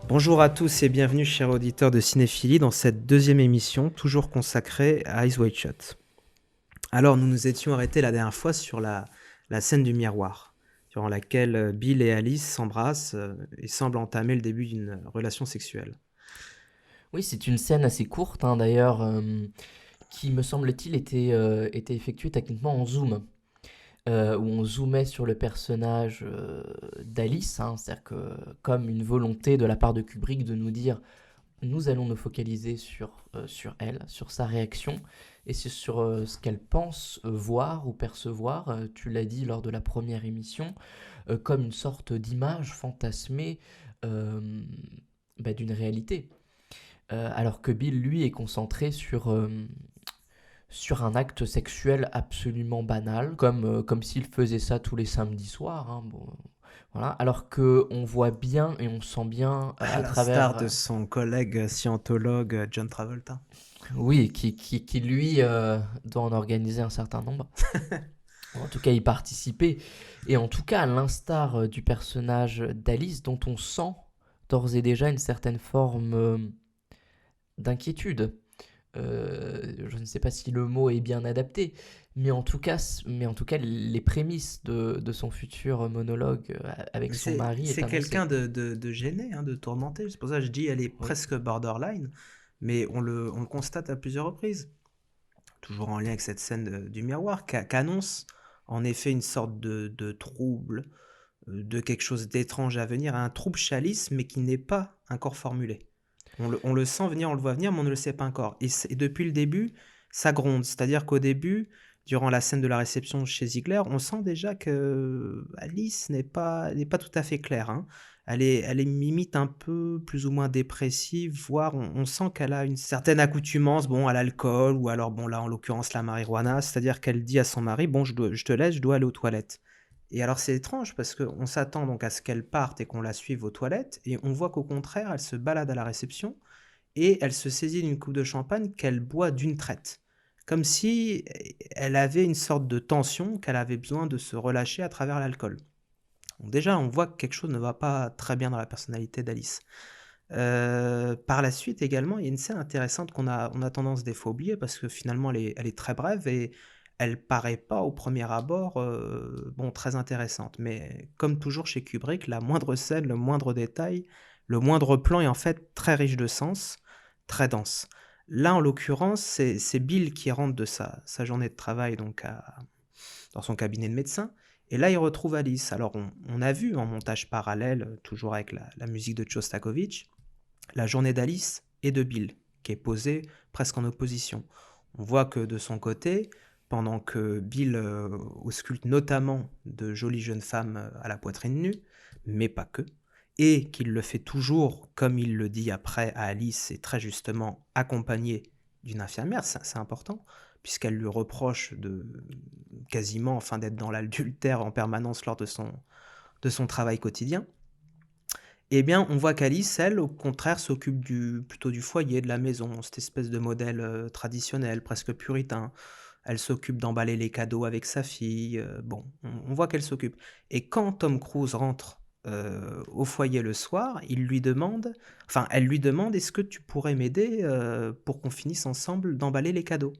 Bonjour à tous et bienvenue, chers auditeurs de Cinéphilie, dans cette deuxième émission, toujours consacrée à Eyes Wide Shut. Alors, nous nous étions arrêtés la dernière fois sur la scène du miroir, durant laquelle Bill et Alice s'embrassent et semblent entamer le début d'une relation sexuelle. Oui, c'est une scène assez courte, hein, d'ailleurs, qui, me semble-t-il, était effectuée techniquement en zoom, où on zoomait sur le personnage d'Alice, hein, c'est-à-dire que comme une volonté de la part de Kubrick de nous dire, nous allons nous focaliser sur elle, sur sa réaction, et c'est sur ce qu'elle pense voir ou percevoir, tu l'as dit lors de la première émission, comme une sorte d'image fantasmée euh, d'une réalité. Alors que Bill, lui, est concentré sur un acte sexuel absolument banal, comme s'il faisait ça tous les samedis soirs, hein, bon, voilà. Alors que on voit bien et on sent bien À à l'instar travers, de son collègue scientologue John Travolta. oui, qui lui doit en organiser un certain nombre. En tout cas, y participer. Et en tout cas, à l'instar du personnage d'Alice, dont on sent d'ores et déjà une certaine forme d'inquiétude. Je ne sais pas si le mot est bien adapté, mais en tout cas les prémices de son futur monologue avec Mais son c'est mari est c'est quelqu'un annoncé. de gêné, hein, de tourmenté. C'est pour ça que je dis elle est Oui. presque borderline, mais on le constate à plusieurs reprises. Toujours en lien avec cette scène du miroir, qu'annonce en effet une sorte de trouble, de quelque chose d'étrange à venir, un trouble chalice, mais qui n'est pas encore formulé. On le sent venir, on le voit venir, mais on ne le sait pas encore. Et depuis le début, ça gronde. C'est-à-dire qu'au début, durant la scène de la réception chez Ziegler, on sent déjà que Alice n'est pas tout à fait claire, hein. Elle est limite un peu plus ou moins dépressive, voire on sent qu'elle a une certaine accoutumance, bon, à l'alcool, ou alors, bon, là, en l'occurrence, la marijuana. C'est-à-dire qu'elle dit à son mari, bon, je te laisse, je dois aller aux toilettes. Et alors c'est étrange parce qu'on s'attend donc à ce qu'elle parte et qu'on la suive aux toilettes, et on voit qu'au contraire, elle se balade à la réception et elle se saisit d'une coupe de champagne qu'elle boit d'une traite. Comme si elle avait une sorte de tension, qu'elle avait besoin de se relâcher à travers l'alcool. Donc déjà, on voit que quelque chose ne va pas très bien dans la personnalité d'Alice. Par la suite également, il y a une scène intéressante qu'on a tendance des fois à oublier parce que finalement elle est très brève et elle paraît pas au premier abord bon, très intéressante. Mais comme toujours chez Kubrick, la moindre scène, le moindre détail, le moindre plan est en fait très riche de sens, très dense. Là, en l'occurrence, c'est Bill qui rentre de sa journée de travail donc dans son cabinet de médecin. Et là, il retrouve Alice. Alors, on a vu en montage parallèle, toujours avec la musique de Shostakovich, la journée d'Alice et de Bill, qui est posée presque en opposition. On voit que de son côté, pendant que Bill ausculte notamment de jolies jeunes femmes à la poitrine nue, mais pas que, et qu'il le fait toujours, comme il le dit après à Alice, et très justement accompagné d'une infirmière, c'est important, puisqu'elle lui reproche de quasiment enfin, d'être dans l'adultère en permanence lors de son travail quotidien. Eh bien, on voit qu'Alice, elle, au contraire, s'occupe plutôt du foyer, de la maison, cette espèce de modèle traditionnel, presque puritain. Elle s'occupe d'emballer les cadeaux avec sa fille. Bon, on voit qu'elle s'occupe. Et quand Tom Cruise rentre au foyer le soir, elle lui demande, est-ce que tu pourrais m'aider pour qu'on finisse ensemble d'emballer les cadeaux?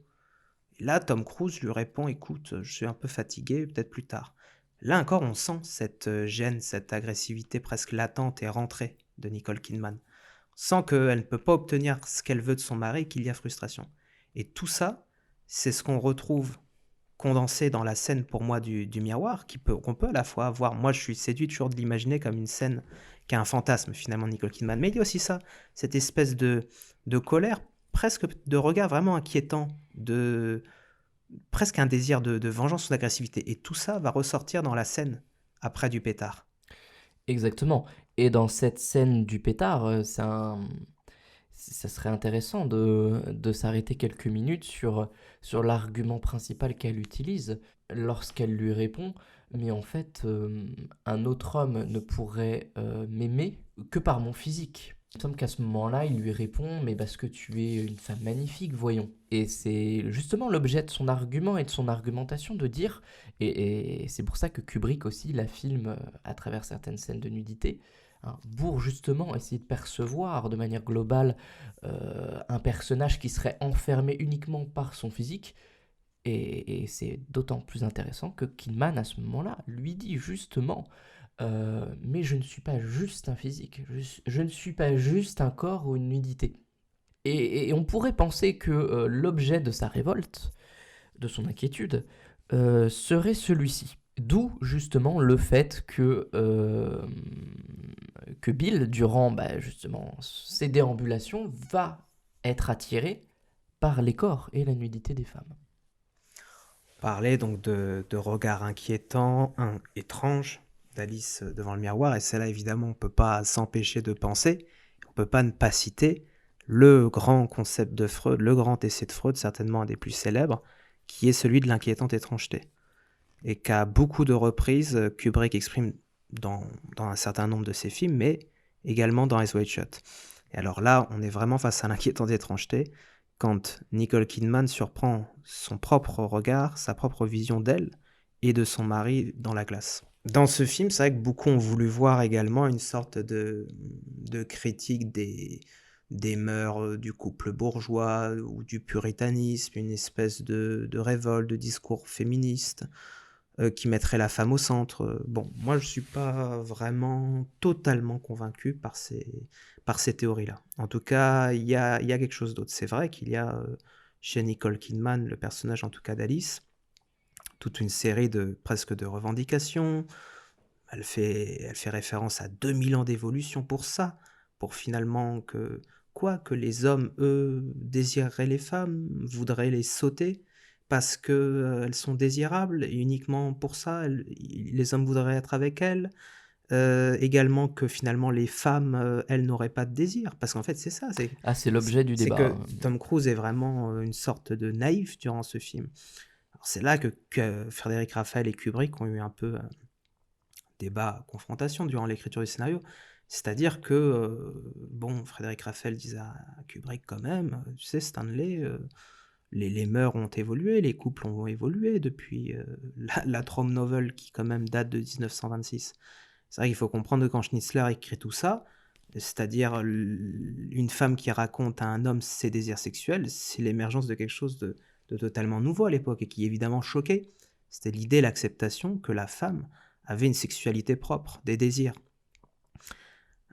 Et là, Tom Cruise lui répond, écoute, je suis un peu fatigué, peut-être plus tard. Là encore, on sent cette gêne, cette agressivité presque latente et rentrée de Nicole Kidman. On sent qu'elle ne peut pas obtenir ce qu'elle veut de son mari et qu'il y a frustration. Et tout ça, c'est ce qu'on retrouve condensé dans la scène pour moi du miroir, qu'on peut à la fois avoir. Moi, je suis séduit toujours de l'imaginer comme une scène qui a un fantasme finalement de Nicole Kidman. Mais il y a aussi ça, cette espèce de colère, presque de regard vraiment inquiétant, presque un désir de vengeance ou d'agressivité. Et tout ça va ressortir dans la scène après du pétard. Exactement. Et dans cette scène du pétard, ça serait intéressant de s'arrêter quelques minutes sur l'argument principal qu'elle utilise lorsqu'elle lui répond, mais en fait, un autre homme ne pourrait m'aimer que par mon physique. Il me semble qu'à ce moment-là, il lui répond: «Mais parce que tu es une femme magnifique, voyons». Et c'est justement l'objet de son argument et de son argumentation de dire, et c'est pour ça que Kubrick aussi la filme à travers certaines scènes de nudité, hein, pour justement essayer de percevoir de manière globale un personnage qui serait enfermé uniquement par son physique. Et c'est d'autant plus intéressant que Kidman, à ce moment-là, lui dit justement mais je ne suis pas juste un physique, je ne suis pas juste un corps ou une nudité. Et on pourrait penser que l'objet de sa révolte, de son inquiétude, serait celui-ci. D'où justement le fait que Bill, durant justement ses déambulations, va être attiré par les corps et la nudité des femmes. Parler donc de regards inquiétants, étranges d'Alice devant le miroir, et c'est là évidemment on ne peut pas s'empêcher de penser, on ne peut pas ne pas citer le grand concept de Freud, le grand essai de Freud, certainement un des plus célèbres, qui est celui de l'inquiétante étrangeté. Et qu'à beaucoup de reprises, Kubrick exprime dans un certain nombre de ses films, mais également dans Eyes Wide Shut. Et alors là, on est vraiment face à l'inquiétante étrangeté, quand Nicole Kidman surprend son propre regard, sa propre vision d'elle et de son mari dans la glace. Dans ce film, c'est vrai que beaucoup ont voulu voir également une sorte de critique des mœurs du couple bourgeois ou du puritanisme, une espèce de révolte, de discours féministe qui mettrait la femme au centre. Bon, moi je suis pas vraiment totalement convaincu par ces théories-là. En tout cas, il y a quelque chose d'autre. C'est vrai qu'il y a chez Nicole Kidman, le personnage en tout cas d'Alice, toute une série presque de revendications. Elle fait référence à 2000 ans d'évolution pour ça, pour finalement que les hommes, eux, désireraient les femmes, voudraient les sauter, parce que elles sont désirables, et uniquement pour ça, les hommes voudraient être avec elles. Également que finalement les femmes, elles n'auraient pas de désir, parce qu'en fait c'est ça, c'est l'objet du c'est débat. que Tom Cruise est vraiment une sorte de naïf durant ce film. Alors c'est là que Frédéric Raphael et Kubrick ont eu un peu débat, confrontation durant l'écriture du scénario. C'est-à-dire que, Frédéric Raphael disait à Kubrick quand même, tu sais Stanley, les mœurs ont évolué, les couples ont évolué depuis la Trome Novel qui quand même date de 1926. C'est vrai qu'il faut comprendre que quand Schnitzler écrit tout ça, c'est-à-dire une femme qui raconte à un homme ses désirs sexuels, c'est l'émergence de quelque chose de totalement nouveau à l'époque et qui évidemment choquait. C'était l'idée, l'acceptation que la femme avait une sexualité propre, des désirs.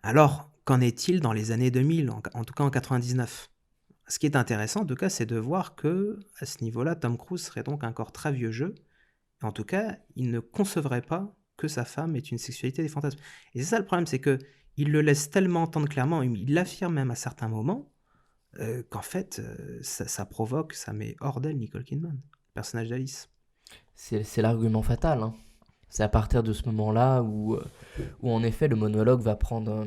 Alors, qu'en est-il dans les années 2000, en tout cas en 99 ? Ce qui est intéressant, en tout cas, c'est de voir que à ce niveau-là, Tom Cruise serait donc encore très vieux jeu. En tout cas, il ne concevrait pas que sa femme ait une sexualité des fantasmes. Et c'est ça le problème, c'est que il le laisse tellement entendre clairement, il l'affirme même à certains moments, qu'en fait, ça provoque, ça met hors d'elle Nicole Kidman, le personnage d'Alice. C'est l'argument fatal, hein. C'est à partir de ce moment-là où en effet le monologue va prendre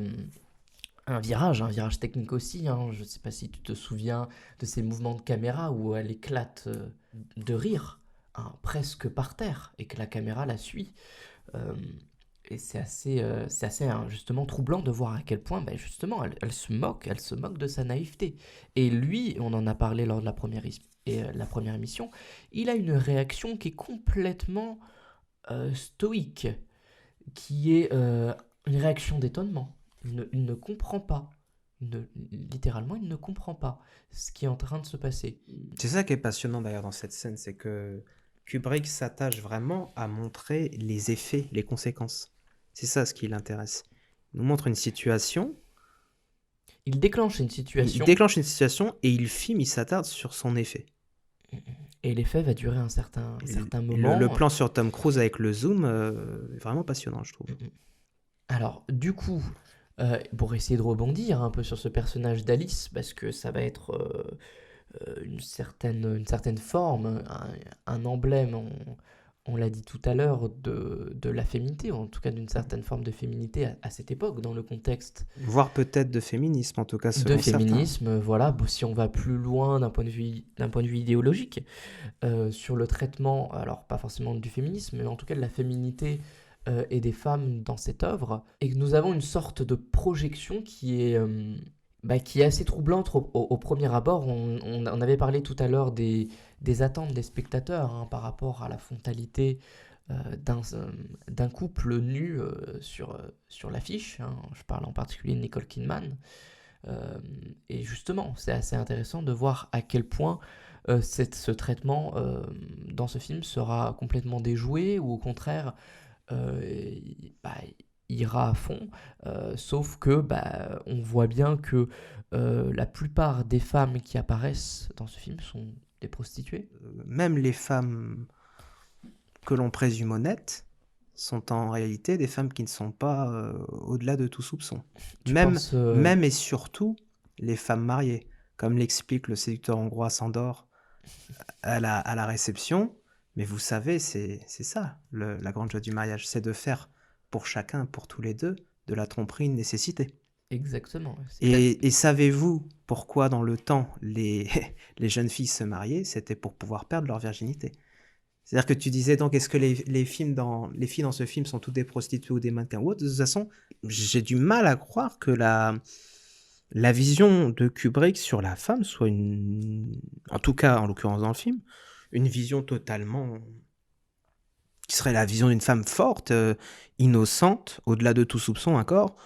un virage technique aussi, hein. Je ne sais pas si tu te souviens de ces mouvements de caméra où elle éclate de rire, hein, presque par terre, et que la caméra la suit. Et c'est assez hein, justement troublant de voir à quel point justement elle se moque de sa naïveté. Et lui, on en a parlé lors de la première émission, il a une réaction qui est complètement stoïque, qui est une réaction d'étonnement. Il ne comprend pas. Littéralement, il ne comprend pas ce qui est en train de se passer. C'est ça qui est passionnant d'ailleurs dans cette scène, c'est que Kubrick s'attache vraiment à montrer les effets, les conséquences. C'est ça ce qui l'intéresse. Il nous montre une situation. Il déclenche une situation. Il déclenche une situation et il filme, il s'attarde sur son effet. Et l'effet va durer un certain moment. Le plan sur Tom Cruise avec le zoom est vraiment passionnant, je trouve. Alors, du coup, pour essayer de rebondir un peu sur ce personnage d'Alice, parce que ça va être une certaine forme, un emblème, on l'a dit tout à l'heure, de la féminité, ou en tout cas d'une certaine forme de féminité à cette époque, dans le contexte. Voire peut-être de féminisme, en tout cas, selon de féminisme, certains. Voilà, si on va plus loin d'un point de vue idéologique, sur le traitement, alors pas forcément du féminisme, mais en tout cas de la féminité et des femmes dans cette œuvre, et que nous avons une sorte de projection qui est assez troublante au premier abord. On avait parlé tout à l'heure des attentes des spectateurs, hein, par rapport à la frontalité d'un couple nu sur l'affiche, hein. Je parle en particulier de Nicole Kidman. Euh, et justement, c'est assez intéressant de voir à quel point ce traitement dans ce film sera complètement déjoué, ou au contraire bah, ira à fond, sauf que on voit bien que la plupart des femmes qui apparaissent dans ce film sont des prostituées. Même les femmes que l'on présume honnêtes sont en réalité des femmes qui ne sont pas au-delà de tout soupçon. Tu Même, penses même et surtout les femmes mariées, comme l'explique le séducteur hongrois Sandor à la réception. Mais vous savez, c'est ça, la grande joie du mariage, c'est de faire pour chacun, pour tous les deux, de la tromperie une nécessité. exactement. Et savez-vous pourquoi dans le temps les, les jeunes filles se mariaient? C'était pour pouvoir perdre leur virginité. C'est-à-dire que tu disais donc, est-ce que les filles dans ce film sont toutes des prostituées ou des mannequins ou autre? De toute façon, j'ai du mal à croire que la vision de Kubrick sur la femme soit en tout cas en l'occurrence dans le film, une vision totalement qui serait la vision d'une femme forte, innocente, au-delà de tout soupçon encore.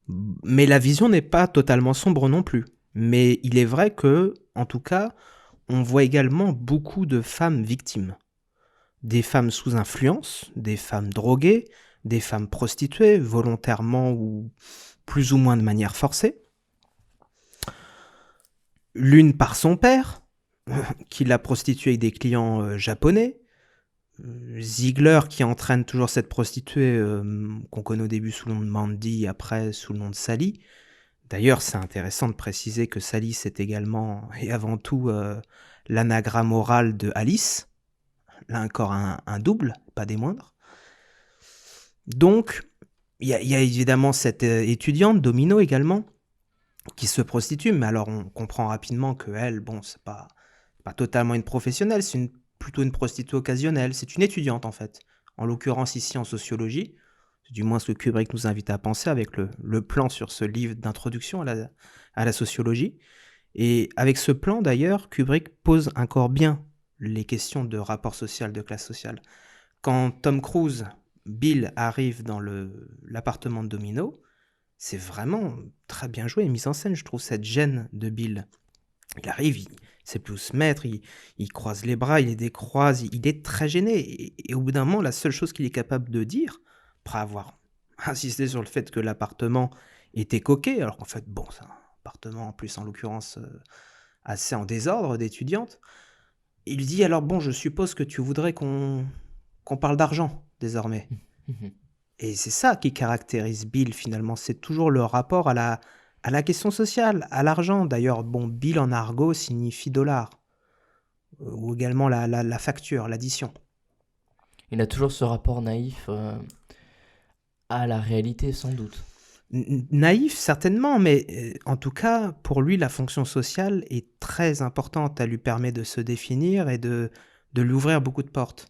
Mais la vision n'est pas totalement sombre non plus. Mais il est vrai que, en tout cas, on voit également beaucoup de femmes victimes. Des femmes sous influence, des femmes droguées, des femmes prostituées, volontairement ou plus ou moins de manière forcée. L'une par son père, qui l'a prostituée avec des clients japonais. Ziegler qui entraîne toujours cette prostituée qu'on connaît au début sous le nom de Mandy, après sous le nom de Sally. D'ailleurs, c'est intéressant de préciser que Sally, c'est également et avant tout l'anagramme oral de Alice. Là encore un double, pas des moindres. Donc, il y a évidemment cette étudiante, Domino également, qui se prostitue, mais alors on comprend rapidement qu'elle, bon, c'est pas totalement une professionnelle, c'est plutôt une prostituée occasionnelle, c'est une étudiante en fait, en l'occurrence ici en sociologie, c'est du moins ce que Kubrick nous invite à penser avec le plan sur ce livre d'introduction à la sociologie. Et avec ce plan d'ailleurs, Kubrick pose encore bien les questions de rapport social, de classe sociale. Quand Tom Cruise, Bill, arrive dans l'appartement de Domino, c'est vraiment très bien joué et mis en scène, je trouve, cette gêne de Bill. Il arrive, il sait plus où se mettre, il croise les bras, il les décroise, il est très gêné. Et au bout d'un moment, la seule chose qu'il est capable de dire, après avoir insisté sur le fait que l'appartement était coquet, alors qu'en fait, bon, c'est un appartement en plus, en l'occurrence, assez en désordre d'étudiante, il dit alors, bon, je suppose que tu voudrais qu'on parle d'argent, désormais. Et c'est ça qui caractérise Bill, finalement, c'est toujours le rapport à la question sociale, à l'argent. D'ailleurs, bon, Bill en argot signifie dollar, ou également la facture, l'addition. Il a toujours ce rapport naïf à la réalité, sans doute. Naïf, certainement, mais en tout cas, pour lui, la fonction sociale est très importante. Elle lui permet de se définir et de lui ouvrir beaucoup de portes.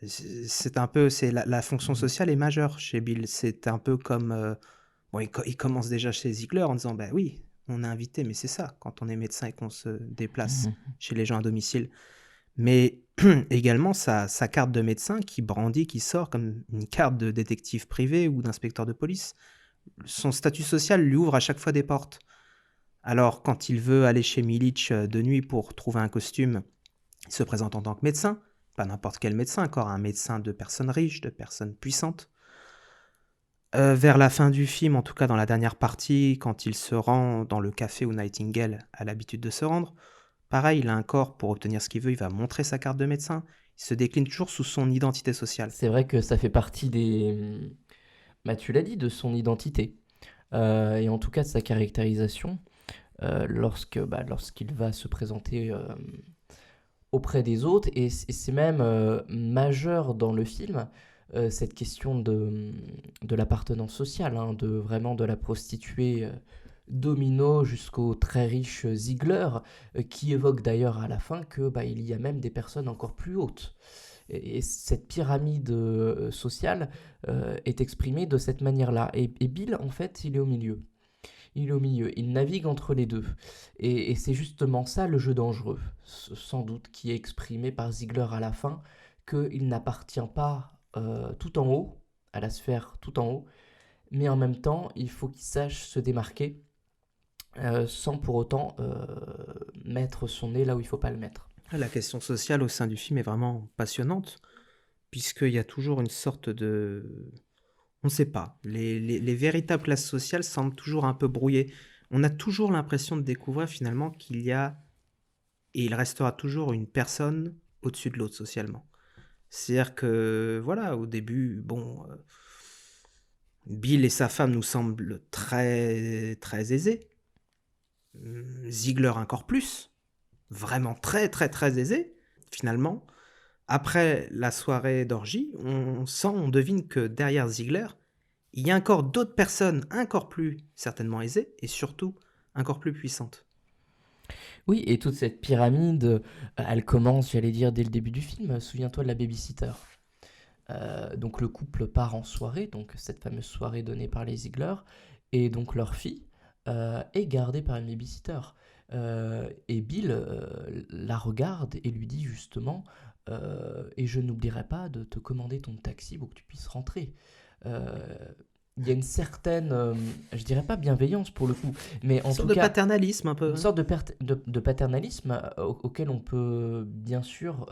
C'est un peu, la fonction sociale est majeure chez Bill. C'est un peu comme, bon, il commence déjà chez Ziegler en disant, bah oui, on est invité, mais c'est ça, quand on est médecin et qu'on se déplace chez les gens à domicile. Mais également sa carte de médecin qui brandit, qui sort comme une carte de détective privé ou d'inspecteur de police. Son statut social lui ouvre à chaque fois des portes. Alors, quand il veut aller chez Milic de nuit pour trouver un costume, il se présente en tant que médecin. Pas n'importe quel médecin, encore un médecin de personnes riches, de personnes puissantes. Vers la fin du film, en tout cas dans la dernière partie, quand il se rend dans le café où Nightingale a l'habitude de se rendre, pareil, il a un corps pour obtenir ce qu'il veut, il va montrer sa carte de médecin, il se décline toujours sous son identité sociale. C'est vrai que ça fait partie tu l'as dit, de son identité. Et en tout cas de sa caractérisation, lorsqu'il va se présenter auprès des autres. Et c'est même majeur dans le film, cette question de l'appartenance sociale, hein, vraiment de la prostituée Domino jusqu'au très riche Ziegler, qui évoque d'ailleurs à la fin que il y a même des personnes encore plus hautes. Et cette pyramide sociale est exprimée de cette manière-là. Et Bill, en fait, il est au milieu. Il est au milieu, il navigue entre les deux. Et c'est justement ça le jeu dangereux, sans doute, qui est exprimé par Ziegler à la fin, qu'il n'appartient pas tout en haut, à la sphère tout en haut, mais en même temps, il faut qu'il sache se démarquer sans pour autant mettre son nez là où il ne faut pas le mettre. La question sociale au sein du film est vraiment passionnante, puisqu'il y a toujours une sorte de... On ne sait pas. Les véritables classes sociales semblent toujours un peu brouillées. On a toujours l'impression de découvrir finalement qu'il y a, et il restera toujours une personne au-dessus de l'autre socialement. C'est-à-dire que, voilà, au début, bon, Bill et sa femme nous semblent très, très aisés. Ziegler encore plus. Vraiment très, très, très aisés, finalement. Après la soirée d'orgie, on sent, on devine que derrière Ziegler, il y a encore d'autres personnes encore plus certainement aisées et surtout encore plus puissantes. Oui, et toute cette pyramide, elle commence, j'allais dire, dès le début du film. Souviens-toi de la babysitter. Donc le couple part en soirée, donc cette fameuse soirée donnée par les Ziegler, et donc leur fille est gardée par une babysitter. Et Bill la regarde et lui dit justement et je n'oublierai pas de te commander ton taxi pour que tu puisses rentrer. Euh, Il y a une certaine, je dirais pas bienveillance pour le coup, mais Une en tout sorte de cas paternalisme un peu. une sorte de paternalisme auquel on peut bien sûr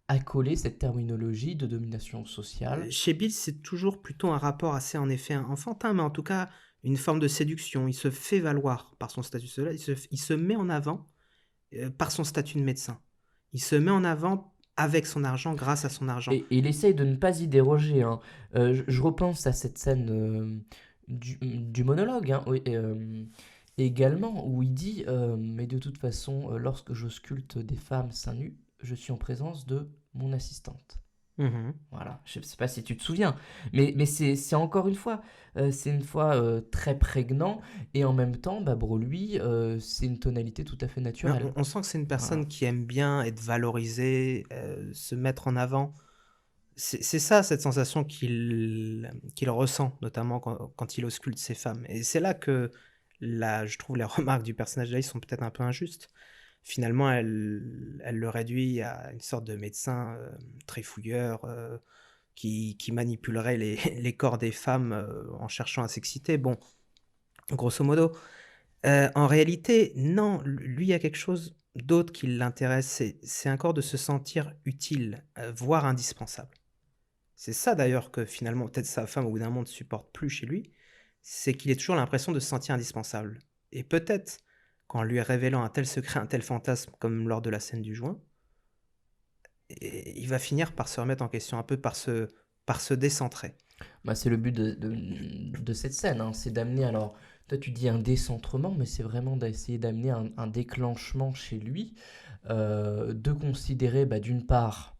accoler cette terminologie de domination sociale. Chez Bill, c'est toujours plutôt un rapport assez en effet enfantin, mais en tout cas une forme de séduction. Il se fait valoir par son statut social, il se met en avant par son statut de médecin. Il se met en avant avec son argent, grâce à son argent. Et il essaye de ne pas y déroger, hein. Je repense à cette scène du monologue, hein, oui, également, où il dit mais de toute façon, lorsque je sculpte des femmes seins nus, je suis en présence de mon assistante. Mhm. Voilà, je ne sais pas si tu te souviens, mais c'est encore une fois, c'est une fois très prégnant, et en même temps, bah, pour lui, c'est une tonalité tout à fait Mais naturelle. on sent que c'est une Voilà. personne qui aime bien être valorisée, se mettre en avant. C'est ça, cette sensation qu'il ressent, notamment quand il ausculte ses femmes. Et c'est là que je trouve les remarques du personnage d'Alice sont peut-être un peu injustes. Finalement, elle le réduit à une sorte de médecin trifouilleur qui manipulerait les corps des femmes en cherchant à s'exciter. Bon, grosso modo. En réalité, non, lui, il y a quelque chose d'autre qui l'intéresse, c'est encore de se sentir utile, voire indispensable. C'est ça d'ailleurs que finalement, peut-être sa femme au bout d'un moment ne supporte plus chez lui, c'est qu'il ait toujours l'impression de se sentir indispensable. Et peut-être qu'en lui révélant un tel secret, un tel fantasme, comme lors de la scène du joint, il va finir par se remettre en question un peu, par se décentrer. Bah, c'est le but de cette scène, hein, c'est d'amener, alors, toi tu dis un décentrement, mais c'est vraiment d'essayer d'amener un déclenchement chez lui, de considérer bah, d'une part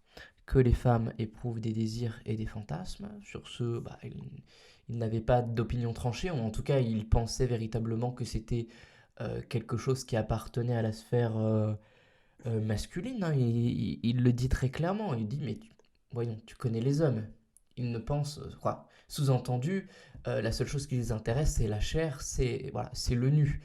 que les femmes éprouvent des désirs et des fantasmes. Sur ce, bah, il n'avait pas d'opinion tranchée, ou en tout cas il pensait véritablement que c'était quelque chose qui appartenait à la sphère masculine, hein. Il le dit très clairement, il dit mais voyons, tu connais les hommes. Ils ne pensent, quoi. Sous-entendu, la seule chose qui les intéresse, c'est la chair, c'est voilà, c'est le nu.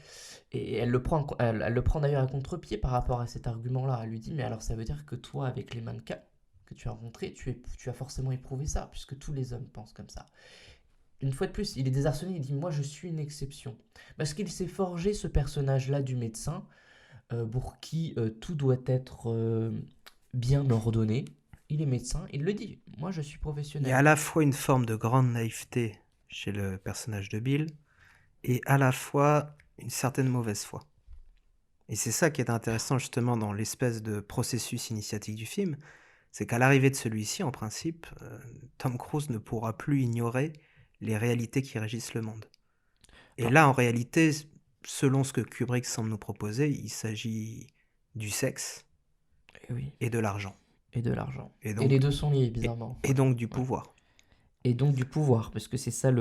Et elle le prend d'ailleurs à contre-pied par rapport à cet argument-là. Elle lui dit, mais alors ça veut dire que toi, avec les mannequins que tu as rencontrés, tu as forcément éprouvé ça, puisque tous les hommes pensent comme ça. Une fois de plus, il est désarçonné, il dit, moi je suis une exception. Parce qu'il s'est forgé ce personnage-là du médecin, pour qui tout doit être bien ordonné. Il est médecin, il le dit, moi je suis Il y a professionnel. à la fois une forme de grande naïveté chez le personnage de Bill, et à la fois une certaine mauvaise foi. Et c'est ça qui est intéressant justement dans l'espèce de processus initiatique du film, c'est qu'à l'arrivée de celui-ci, en principe, Tom Cruise ne pourra plus ignorer les réalités qui régissent le monde. Et Alors, là, en réalité, selon ce que Kubrick semble nous proposer, il s'agit du sexe eh oui, et de l'argent. et de l'argent. Et Et les donc, deux sont liés, et, bizarrement. et Ouais, donc du ouais. pouvoir. Et donc du pouvoir, parce que c'est ça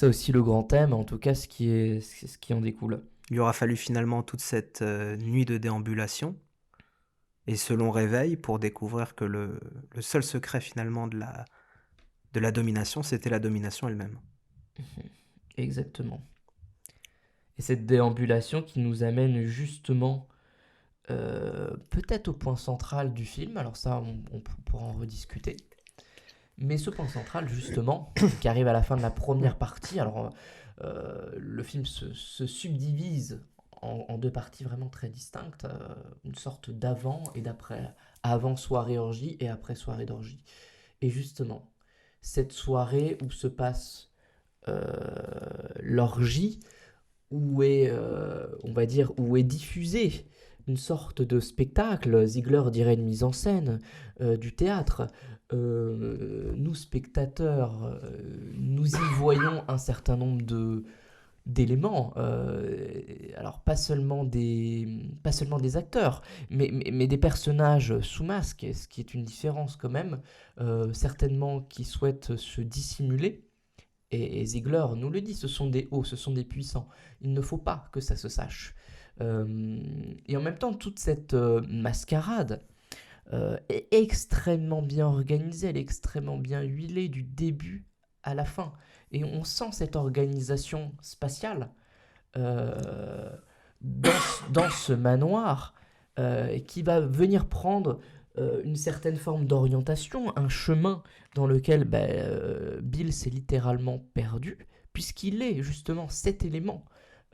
aussi le grand thème, en tout cas ce qui en découle. Il aura fallu finalement toute cette nuit de déambulation et se l'on réveille pour découvrir que le seul secret finalement de la domination, c'était la domination elle-même. Exactement. Et cette déambulation qui nous amène justement peut-être au point central du film, alors ça on pourra en rediscuter, mais ce point central justement, qui arrive à la fin de la première partie, alors le film se subdivise en deux parties vraiment très distinctes, une sorte d'avant et d'après, avant soirée orgie et après soirée d'orgie. Et justement, cette soirée où se passe euh, l'orgie, où est, on va dire, où est diffusé une sorte de spectacle, Ziegler dirait une mise en scène, du théâtre. Nous, spectateurs, nous y voyons un certain nombre d'éléments, alors pas seulement des acteurs, mais des personnages sous masque, ce qui est une différence quand même, certainement qui souhaitent se dissimuler. Et Ziegler nous le dit, ce sont des hauts, ce sont des puissants. Il ne faut pas que ça se sache. Et en même temps, toute cette mascarade est extrêmement bien organisée, elle est extrêmement bien huilée du début à la fin. Et on sent cette organisation spatiale euh, dans ce manoir qui va venir prendre une certaine forme d'orientation, un chemin dans lequel Bill s'est littéralement perdu, puisqu'il est justement cet élément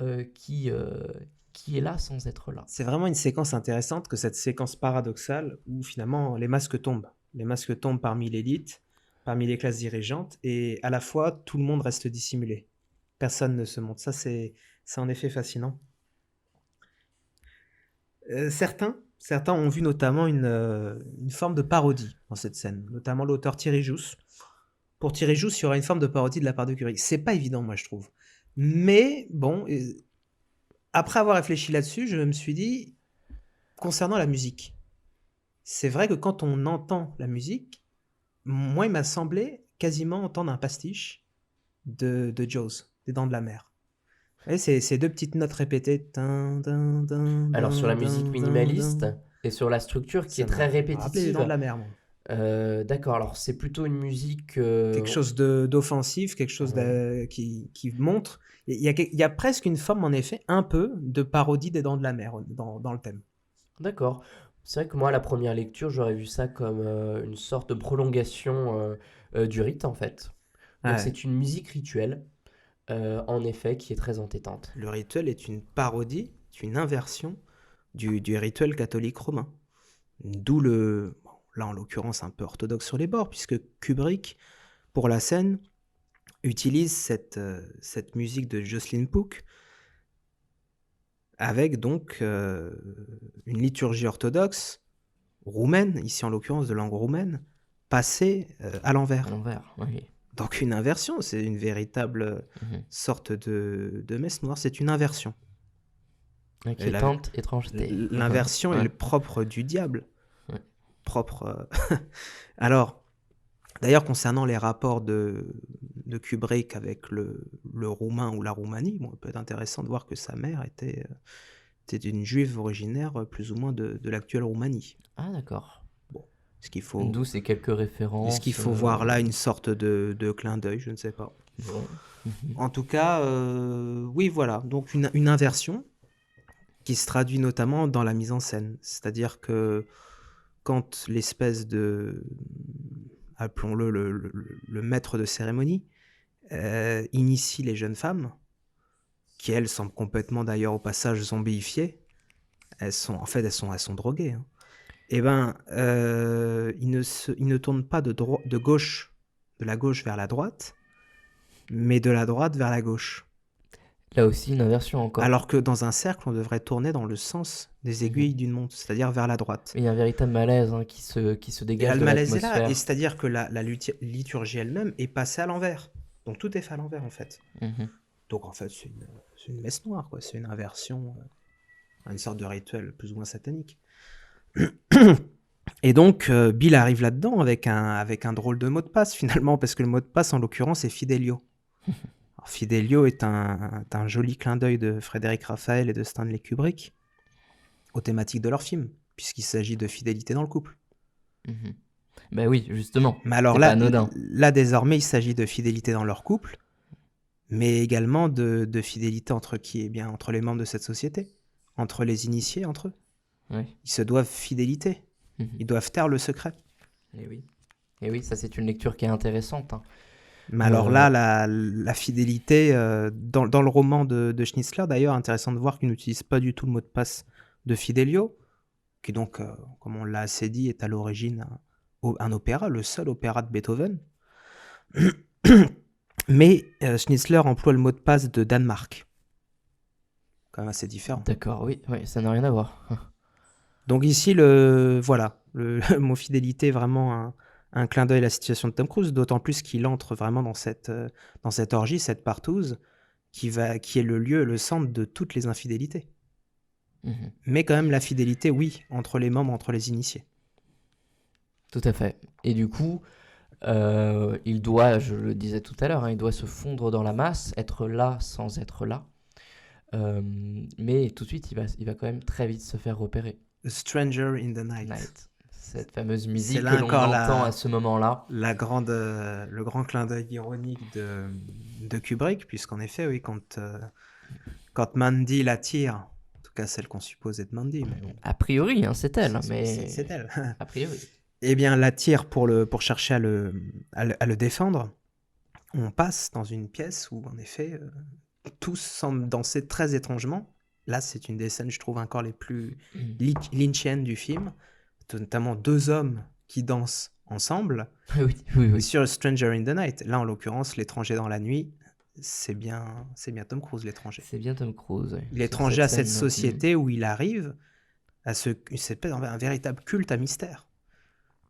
euh, qui, euh, qui est là sans être là. C'est vraiment une séquence intéressante que cette séquence paradoxale où finalement les masques tombent. Les masques tombent parmi l'élite, parmi les classes dirigeantes, et à la fois tout le monde reste dissimulé. Personne ne se montre. Ça, c'est en effet fascinant. Certains ont vu notamment une forme de parodie dans cette scène, notamment l'auteur Thierry Jousse. Pour Thierry Jousse, il y aura une forme de parodie de la part de Kubrick. C'est pas évident, moi, je trouve. Mais bon, après avoir réfléchi là-dessus, je me suis dit, concernant la musique, c'est vrai que quand on entend la musique, moi, il m'a semblé quasiment entendre un pastiche de Jaws, des Dents de la Mer. Vous voyez, ces deux petites notes répétées. Tin, tin, tin, Alors sur tin, la musique tin, tin, minimaliste tin. et sur la structure qui est Ça très m'a rappelé les Dents de répétitive, la Mer, moi. d'accord, alors c'est plutôt une musique... Quelque chose d'offensif, quelque chose ouais. qui montre. Il y a presque une forme, en effet, un peu de parodie des Dents de la Mer dans le thème. D'accord. C'est vrai que moi, à la première lecture, j'aurais vu ça comme une sorte de prolongation du rite, en fait. Donc Ouais. c'est une musique rituelle, en effet, qui est très entêtante. Le rituel est une parodie, une inversion du rituel catholique romain. D'où bon, là en l'occurrence un peu orthodoxe sur les bords, puisque Kubrick, pour la scène, utilise cette musique de Jocelyn Pook avec donc une liturgie orthodoxe roumaine, ici en l'occurrence de langue roumaine, passée à À l'envers. l'envers, oui. Donc une inversion, c'est une véritable Mhm. sorte de messe noire, c'est une inversion. Et Inquiétante étrangeté. l'inversion est Ouais, le propre du diable. ouais. Propre. Alors, d'ailleurs, concernant les rapports de Kubrick avec le roumain ou la Roumanie, bon, il peut être intéressant de voir que sa mère était une juive originaire plus ou moins de l'actuelle Roumanie. Ah, d'accord. Bon, est-ce qu'il D'où faut, ces quelques est-ce qu'il références. faut voir là une sorte de clin d'œil? Je ne sais pas. Bon. Mhm. En tout cas, oui, voilà. Donc une inversion qui se traduit notamment dans la mise en scène. C'est-à-dire que quand l'espèce de, appelons-le le maître de cérémonie, initie les jeunes femmes, qui elles semblent complètement d'ailleurs au passage zombifiées, elles sont droguées. Hein. Et ben, il ne tourne pas de gauche, de la gauche vers la droite, mais de la droite vers la gauche. Là aussi, une inversion encore. Alors que dans un cercle, on devrait tourner dans le sens des Mhm. aiguilles d'une montre, c'est-à-dire vers la droite. Il y a un véritable malaise hein, qui se Et là, dégage le de malaise est là, et l'atmosphère. c'est-à-dire que la liturgie elle-même est passée à l'envers. Donc tout est fait à l'envers, en fait. Mhm. Donc en fait, c'est une messe noire, quoi. C'est une inversion, une sorte de rituel plus ou moins satanique. Et donc, Bill arrive là-dedans avec un drôle de mot de passe, finalement, parce que le mot de passe, en l'occurrence, est Fidelio. Alors, Fidelio est un joli clin d'œil de Frédéric Raphaël et de Stanley Kubrick aux thématiques de leur film. puisqu'il s'agit de fidélité dans le couple. Mhm. Ben oui, justement, Mais alors c'est pas là, anodin. là désormais, il s'agit de fidélité dans leur couple, mais également de fidélité entre qui? Eh bien, entre les membres de cette société, entre les initiés, entre eux. Oui. Ils se doivent fidélité. Mhm. Ils doivent taire le secret. Et oui. Et oui, ça c'est une lecture qui est intéressante, hein. Mais alors là, la fidélité, dans le roman de Schnitzler, d'ailleurs, intéressant de voir qu'il n'utilise pas du tout le mot de passe de Fidelio, qui donc, comme on l'a assez dit, est à l'origine un opéra, le seul opéra de Beethoven. Mais Schnitzler emploie le mot de passe de Danemark. Quand même assez différent. D'accord, oui, oui, ça n'a rien à voir. Donc ici, voilà, le mot fidélité est vraiment un clin d'œil à la situation de Tom Cruise, d'autant plus qu'il entre vraiment dans cette orgie, cette partouze, qui est le lieu, le centre de toutes les infidélités. Mhm. Mais quand même la fidélité, oui, entre les membres, entre les initiés. Tout à fait. Et du coup, il doit, je le disais tout à l'heure, hein, il doit se fondre dans la masse, être là sans être là. Mais tout de suite, il va quand même très vite se faire repérer. A Stranger in the Night. Cette fameuse musique C'est que là l'on encore entend à ce moment-là. le grand clin d'œil ironique de Kubrick, puisqu'en effet, oui, quand Mandy l'attire, en tout cas celle qu'on suppose être Mandy, mais bon, A priori, hein, c'est elle, mais c'est elle. a priori. Eh bien, l'attire pour chercher à le défendre. On passe dans une pièce où, en effet, tous semblent danser très étrangement. Là, c'est une des scènes, je trouve, encore les plus lynchiennes du film. Notamment 2 hommes qui dansent ensemble. Oui, oui, oui. Sur Stranger in the Night. Là, en l'occurrence, l'étranger dans la nuit, c'est bien Tom Cruise, l'étranger. C'est bien Tom Cruise. Oui. L'étranger à cette société où il arrive à c'est un véritable culte à mystère,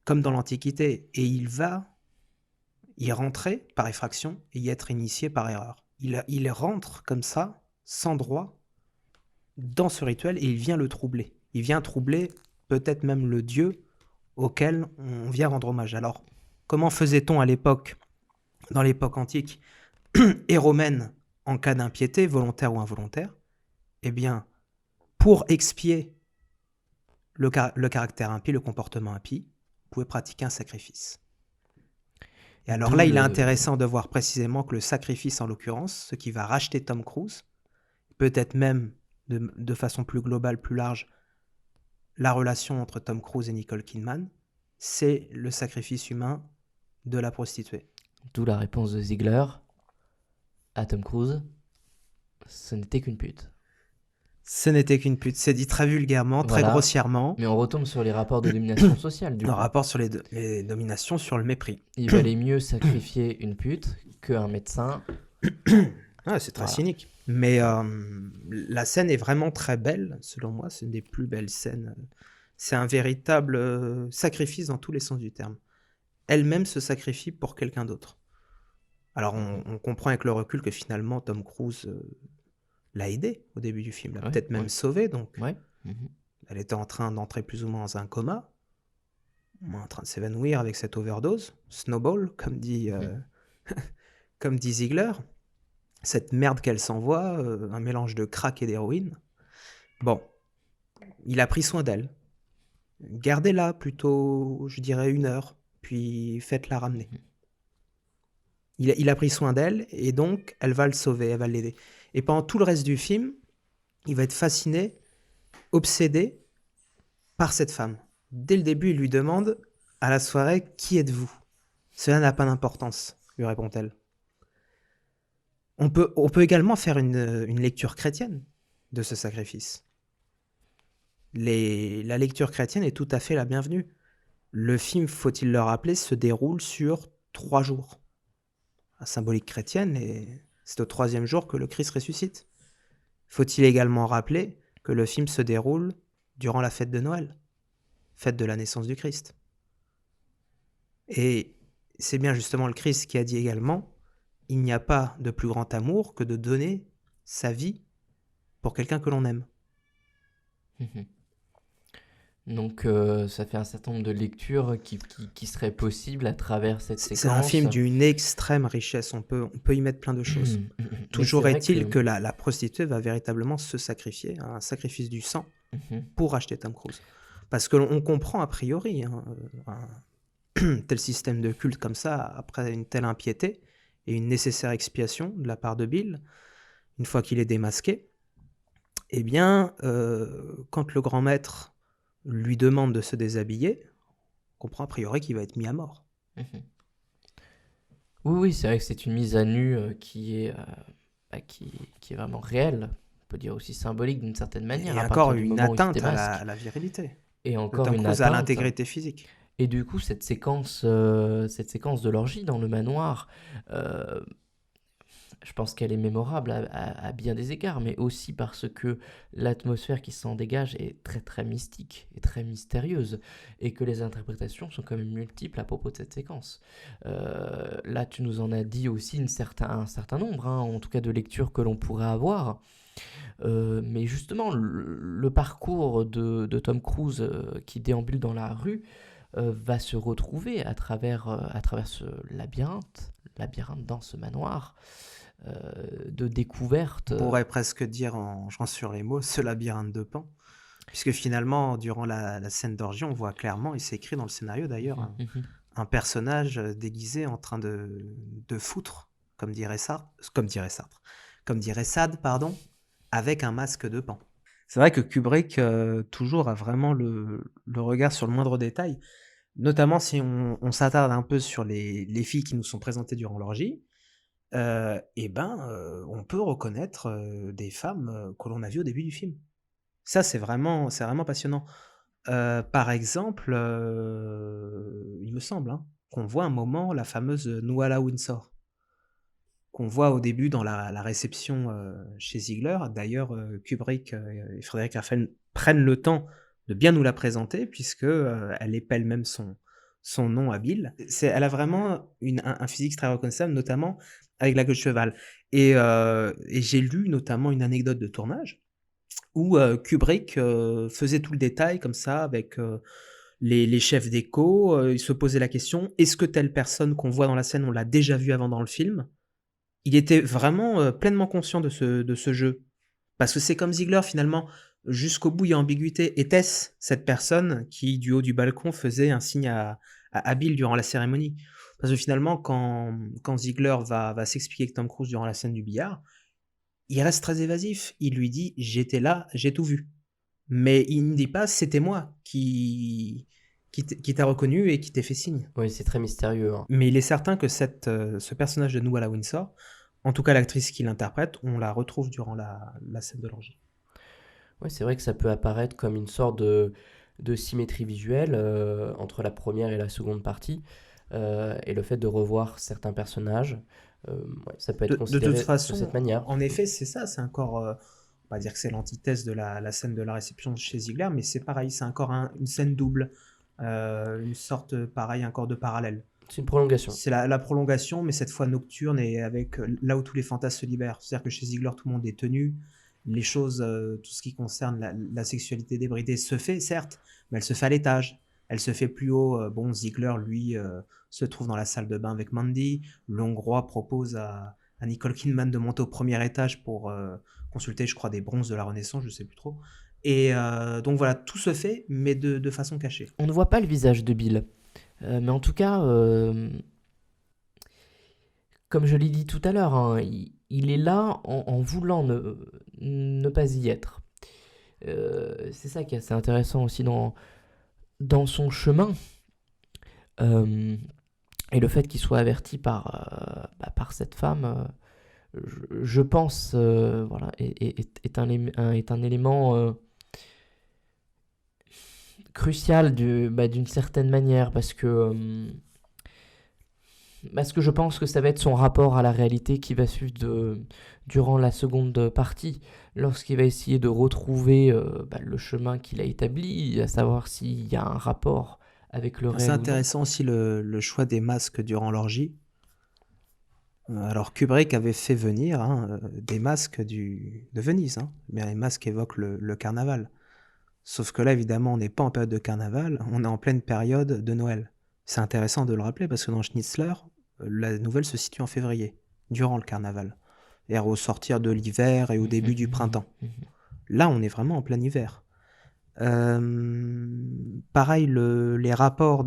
comme dans l'Antiquité. Et il va y rentrer par effraction et y être initié par erreur. Il rentre comme ça, sans droit, dans ce rituel et il vient le troubler. Il vient troubler peut-être même le dieu auquel on vient rendre hommage. Alors, comment faisait-on à l'époque, dans l'époque antique et romaine, en cas d'impiété, volontaire ou involontaire? Eh bien, pour expier le caractère impie, le comportement impie, vous pouvez pratiquer un sacrifice. Et alors là, il est intéressant de voir précisément que le sacrifice, en l'occurrence, ce qui va racheter Tom Cruise, peut-être même de façon plus globale, plus large, la relation entre Tom Cruise et Nicole Kidman, c'est le sacrifice humain de la prostituée. D'où la réponse de Ziegler à Tom Cruise, ce n'était qu'une pute. Ce n'était qu'une pute, c'est dit très vulgairement, très grossièrement. Mais on retombe sur les rapports de domination sociale, du coup. Un rapport sur les dominations, sur le mépris. Il valait mieux sacrifier une pute qu'un médecin. Ah, c'est très cynique. Mais la scène est vraiment très belle, selon moi. C'est une des plus belles scènes. C'est un véritable sacrifice dans tous les sens du terme. Elle-même se sacrifie pour quelqu'un d'autre. Alors, on comprend avec le recul que finalement, Tom Cruise l'a aidé au début du film. L'a peut-être même sauvé. Donc, elle était en train d'entrer plus ou moins dans un coma. En train de s'évanouir avec cette overdose. Snowball, comme dit Ziegler. Cette merde qu'elle s'envoie, un mélange de crack et d'héroïne. Bon, il a pris soin d'elle. Gardez-la plutôt, je dirais, 1 heure, puis faites-la ramener. Il a pris soin d'elle, et donc elle va le sauver, elle va l'aider. Et pendant tout le reste du film, il va être fasciné, obsédé par cette femme. Dès le début, il lui demande, à la soirée, « Qui êtes-vous » ? « Cela n'a pas d'importance, lui répond-elle. On peut également faire une lecture chrétienne de ce sacrifice. La lecture chrétienne est tout à fait la bienvenue. Le film, faut-il le rappeler, se déroule sur 3 jours. La symbolique chrétienne, et c'est au 3e jour que le Christ ressuscite. Faut-il également rappeler que le film se déroule durant la fête de Noël, fête de la naissance du Christ. Et c'est bien justement le Christ qui a dit également: il n'y a pas de plus grand amour que de donner sa vie pour quelqu'un que l'on aime. Donc ça fait un certain nombre de lectures qui seraient possibles à travers cette séquence. C'est un film d'une extrême richesse, on peut y mettre plein de choses. Toujours est-il que la prostituée va véritablement se sacrifier, un sacrifice du sang, pour acheter Tom Cruise. Parce que l'on comprend a priori, hein, un tel système de culte comme ça, après une telle impiété et une nécessaire expiation de la part de Bill, une fois qu'il est démasqué, eh bien, quand le grand maître lui demande de se déshabiller, on comprend a priori qu'il va être mis à mort. Mhm. Oui, oui, c'est vrai que c'est une mise à nu qui est vraiment réelle. On peut dire aussi symbolique d'une certaine manière, Et à encore partir du une moment où il se atteinte démasque. à la virilité. Et Le encore Tom une Cruise a atteinte. l'intégrité physique. Et du coup, cette séquence de l'orgie dans le manoir, euh, je pense qu'elle est mémorable à bien des égards, mais aussi parce que l'atmosphère qui s'en dégage est très très mystique et très mystérieuse, et que les interprétations sont quand même multiples à propos de cette séquence. Là, tu nous en as dit aussi un certain nombre, hein, en tout cas de lectures que l'on pourrait avoir. Mais justement, le parcours de Tom Cruise qui déambule dans la rue va se retrouver à travers ce labyrinthe dans ce manoir de découverte. On pourrait presque dire, en jouant sur les mots, ce labyrinthe de Pan. Puisque finalement, durant la scène d'orgie, on voit clairement, et c'est écrit dans le scénario d'ailleurs, un personnage déguisé en train de foutre, comme dirait Sade, pardon, avec un masque de Pan. C'est vrai que Kubrick, toujours, a vraiment le regard sur le moindre détail, notamment si on s'attarde un peu sur les filles qui nous sont présentées durant l'orgie. On peut reconnaître des femmes que l'on a vues au début du film. Ça, c'est vraiment passionnant. Par exemple, il me semble, hein, qu'on voit un moment la fameuse Nuala Windsor, qu'on voit au début dans la réception chez Ziegler. D'ailleurs, Kubrick et Frédéric Raphael prennent le temps de bien nous la présenter, puisque elle épelle même son nom à Bill. Elle a vraiment un physique très reconnaissable, notamment avec la queue de cheval. Et j'ai lu notamment une anecdote de tournage où Kubrick faisait tout le détail comme ça avec les chefs d'écho. Il se posait la question, est-ce que telle personne qu'on voit dans la scène, on l'a déjà vue avant dans le film? Il était vraiment pleinement conscient de ce jeu. Parce que c'est comme Ziegler finalement, jusqu'au bout il y a ambiguïté. Était-ce cette personne qui, du haut du balcon, faisait un signe à Bill durant la cérémonie? Parce que finalement, quand Ziegler va s'expliquer avec Tom Cruise durant la scène du billard, il reste très évasif. Il lui dit « j'étais là, j'ai tout vu ». Mais il ne dit pas « c'était moi qui t'a reconnu et qui t'ai fait signe ». Oui, c'est très mystérieux, hein. Mais il est certain que ce personnage de Nuala Windsor, en tout cas l'actrice qui l'interprète, on la retrouve durant la scène de l'orgie. Ouais, c'est vrai que ça peut apparaître comme une sorte de symétrie visuelle entre la première et la seconde partie. Et le fait de revoir certains personnages, ouais, ça peut être De toute considéré de façon, cette manière. en effet, c'est ça, c'est encore, on va dire que c'est l'antithèse de la scène de la réception chez Ziegler, mais c'est pareil, c'est encore une scène double, une sorte, pareil, encore de parallèle. C'est une prolongation. C'est la prolongation, mais cette fois nocturne et avec là où tous les fantasmes se libèrent. C'est-à-dire que chez Ziegler, tout le monde est tenu, les choses, tout ce qui concerne la sexualité débridée se fait, certes, mais elle se fait à l'étage. Elle se fait plus haut. Bon, Ziegler, lui, se trouve dans la salle de bain avec Mandy. L'Hongrois propose à Nicole Kidman de monter au premier étage pour consulter, je crois, des bronzes de la Renaissance, je sais plus trop. Et donc voilà, tout se fait, mais de façon cachée. On ne voit pas le visage de Bill. Mais en tout cas, comme je l'ai dit tout à l'heure, hein, il est là en voulant ne pas y être. C'est ça qui est assez intéressant aussi dans son chemin. Et le fait qu'il soit averti par cette femme, je pense, voilà, est un élément crucial d'une certaine manière, parce que je pense que ça va être son rapport à la réalité qui va suivre durant la seconde partie, lorsqu'il va essayer de retrouver le chemin qu'il a établi, à savoir s'il y a un rapport avec le C'est réel ou non. intéressant aussi le choix des masques durant l'orgie. Alors Kubrick avait fait venir des masques de Venise, hein. Mais les masques évoquent le carnaval. Sauf que là, évidemment, on n'est pas en période de carnaval, on est en pleine période de Noël. C'est intéressant de le rappeler parce que dans Schnitzler, la nouvelle se situe en février, durant le carnaval, et au sortir de l'hiver et au début du printemps. Là, on est vraiment en plein hiver. Pareil, les rapports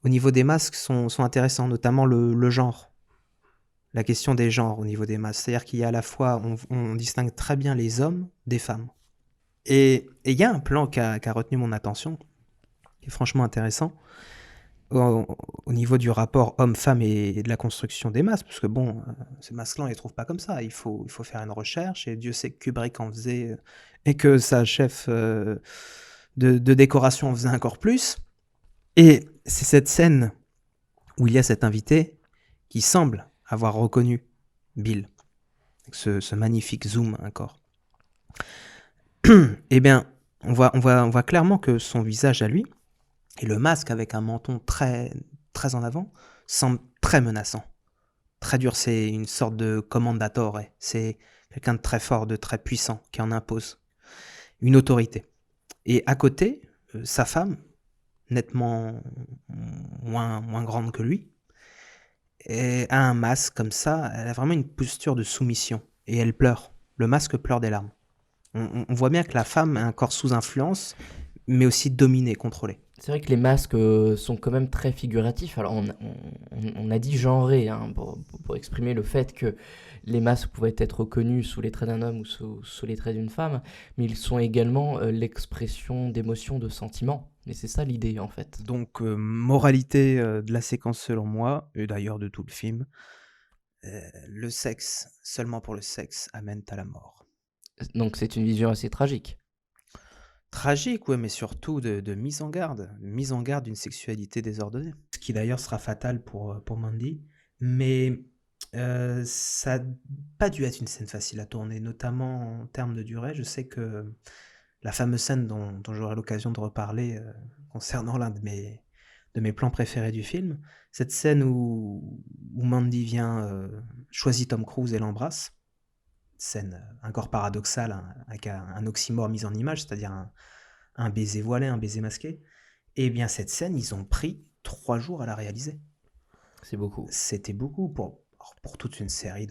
au niveau des masques sont intéressants, notamment le genre, la question des genres au niveau des masques. C'est-à-dire qu'il y a à la fois, on distingue très bien les hommes des femmes. Et il y a un plan qui a retenu mon attention, qui est franchement intéressant, au, au niveau du rapport homme-femme et de la construction des masques, parce que bon, ces masques-là, on les trouve pas comme ça. Il faut faire une recherche, et Dieu sait que Kubrick en faisait, et que sa chef de décoration en faisait encore plus. Et c'est cette scène où il y a cet invité qui semble avoir reconnu Bill, avec ce magnifique zoom encore. Eh bien, on voit clairement que son visage à lui, et le masque avec un menton très, très en avant, semble très menaçant, très dur. C'est une sorte de commendatore. C'est quelqu'un de très fort, de très puissant, qui en impose une autorité. Et à côté, sa femme, nettement moins grande que lui, a un masque comme ça. Elle a vraiment une posture de soumission. Et elle pleure. Le masque pleure des larmes. On voit bien que la femme a un corps sous influence, mais aussi dominé, contrôlé. C'est vrai que les masques sont quand même très figuratifs. Alors, on a dit genré hein, pour exprimer le fait que les masques pouvaient être reconnus sous les traits d'un homme ou sous les traits d'une femme, mais ils sont également l'expression d'émotions, de sentiments. Et c'est ça l'idée, en fait. Donc, moralité de la séquence selon moi, et d'ailleurs de tout le film, le sexe, seulement pour le sexe, amène à la mort. Donc, c'est une vision assez tragique. Tragique, ouais, mais surtout de mise en garde d'une sexualité désordonnée. Ce qui d'ailleurs sera fatal pour Mandy, mais ça n'a pas dû être une scène facile à tourner, notamment en termes de durée. Je sais que la fameuse scène dont j'aurai l'occasion de reparler concernant l'un de mes plans préférés du film, cette scène où Mandy vient, choisit Tom Cruise et l'embrasse, scène encore paradoxale, avec un oxymore mis en image, c'est-à-dire un baiser voilé, un baiser masqué. Et bien cette scène, ils ont pris 3 jours à la réaliser. C'est beaucoup. C'était beaucoup pour toute une série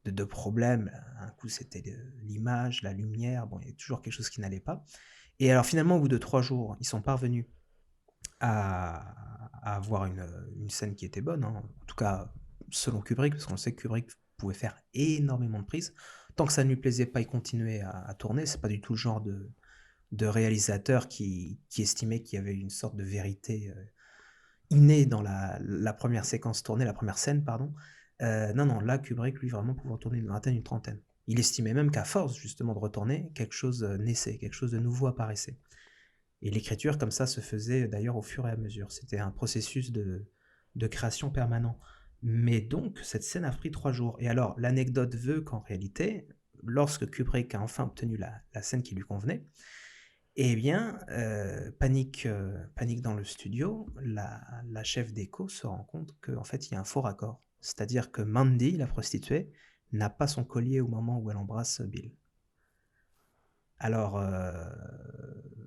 de problèmes. Un coup, c'était l'image, la lumière, bon, il y a toujours quelque chose qui n'allait pas. Et alors finalement, au bout de 3 jours, ils sont parvenus à avoir une scène qui était bonne, hein. En tout cas, selon Kubrick, parce qu'on sait que Kubrick pouvait faire énormément de prises. Tant que ça ne lui plaisait pas, il continuait à tourner. C'est pas du tout le genre de réalisateur qui estimait qu'il y avait une sorte de vérité innée dans la première séquence tournée, la première scène, pardon. Non, non, là, Kubrick, lui, vraiment pouvait en tourner une vingtaine, une trentaine. Il estimait même qu'à force, justement, de retourner, quelque chose naissait, quelque chose de nouveau apparaissait. Et l'écriture, comme ça, se faisait d'ailleurs au fur et à mesure. C'était un processus de création permanent. Mais donc, cette scène a pris 3 jours. Et alors, l'anecdote veut qu'en réalité, lorsque Kubrick a enfin obtenu la scène qui lui convenait, eh bien, panique dans le studio, la chef d'écho se rend compte qu'en fait, il y a un faux raccord. C'est-à-dire que Mandy, la prostituée, n'a pas son collier au moment où elle embrasse Bill. Alors,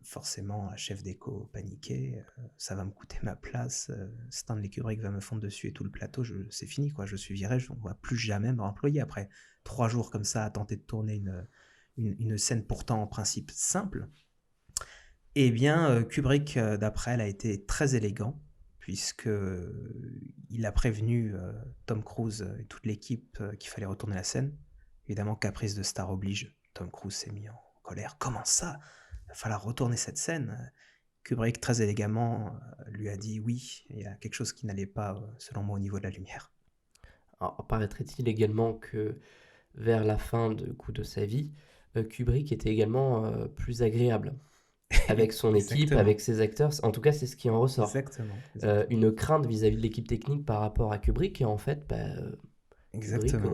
forcément, la chef d'écho paniquée, ça va me coûter ma place, Stanley Kubrick va me fondre dessus et tout le plateau, c'est fini, quoi, je suis viré, je ne vois plus jamais me employer après 3 jours comme ça à tenter de tourner une scène pourtant en principe simple. Eh bien, Kubrick, d'après elle, a été très élégant, puisque il a prévenu Tom Cruise et toute l'équipe qu'il fallait retourner la scène. Évidemment, caprice de star oblige. Tom Cruise s'est mis en colère. Comment ça? Il va falloir retourner cette scène. Kubrick, très élégamment, lui a dit oui, il y a quelque chose qui n'allait pas, selon moi, au niveau de la lumière. Alors, paraîtrait-il également que vers la fin de sa vie, Kubrick était également plus agréable avec son équipe, Exactement. avec ses acteurs. En tout cas, c'est ce qui en ressort. Exactement. Exactement. Une crainte vis-à-vis de l'équipe technique par rapport à Kubrick, et en fait, Kubrick Exactement.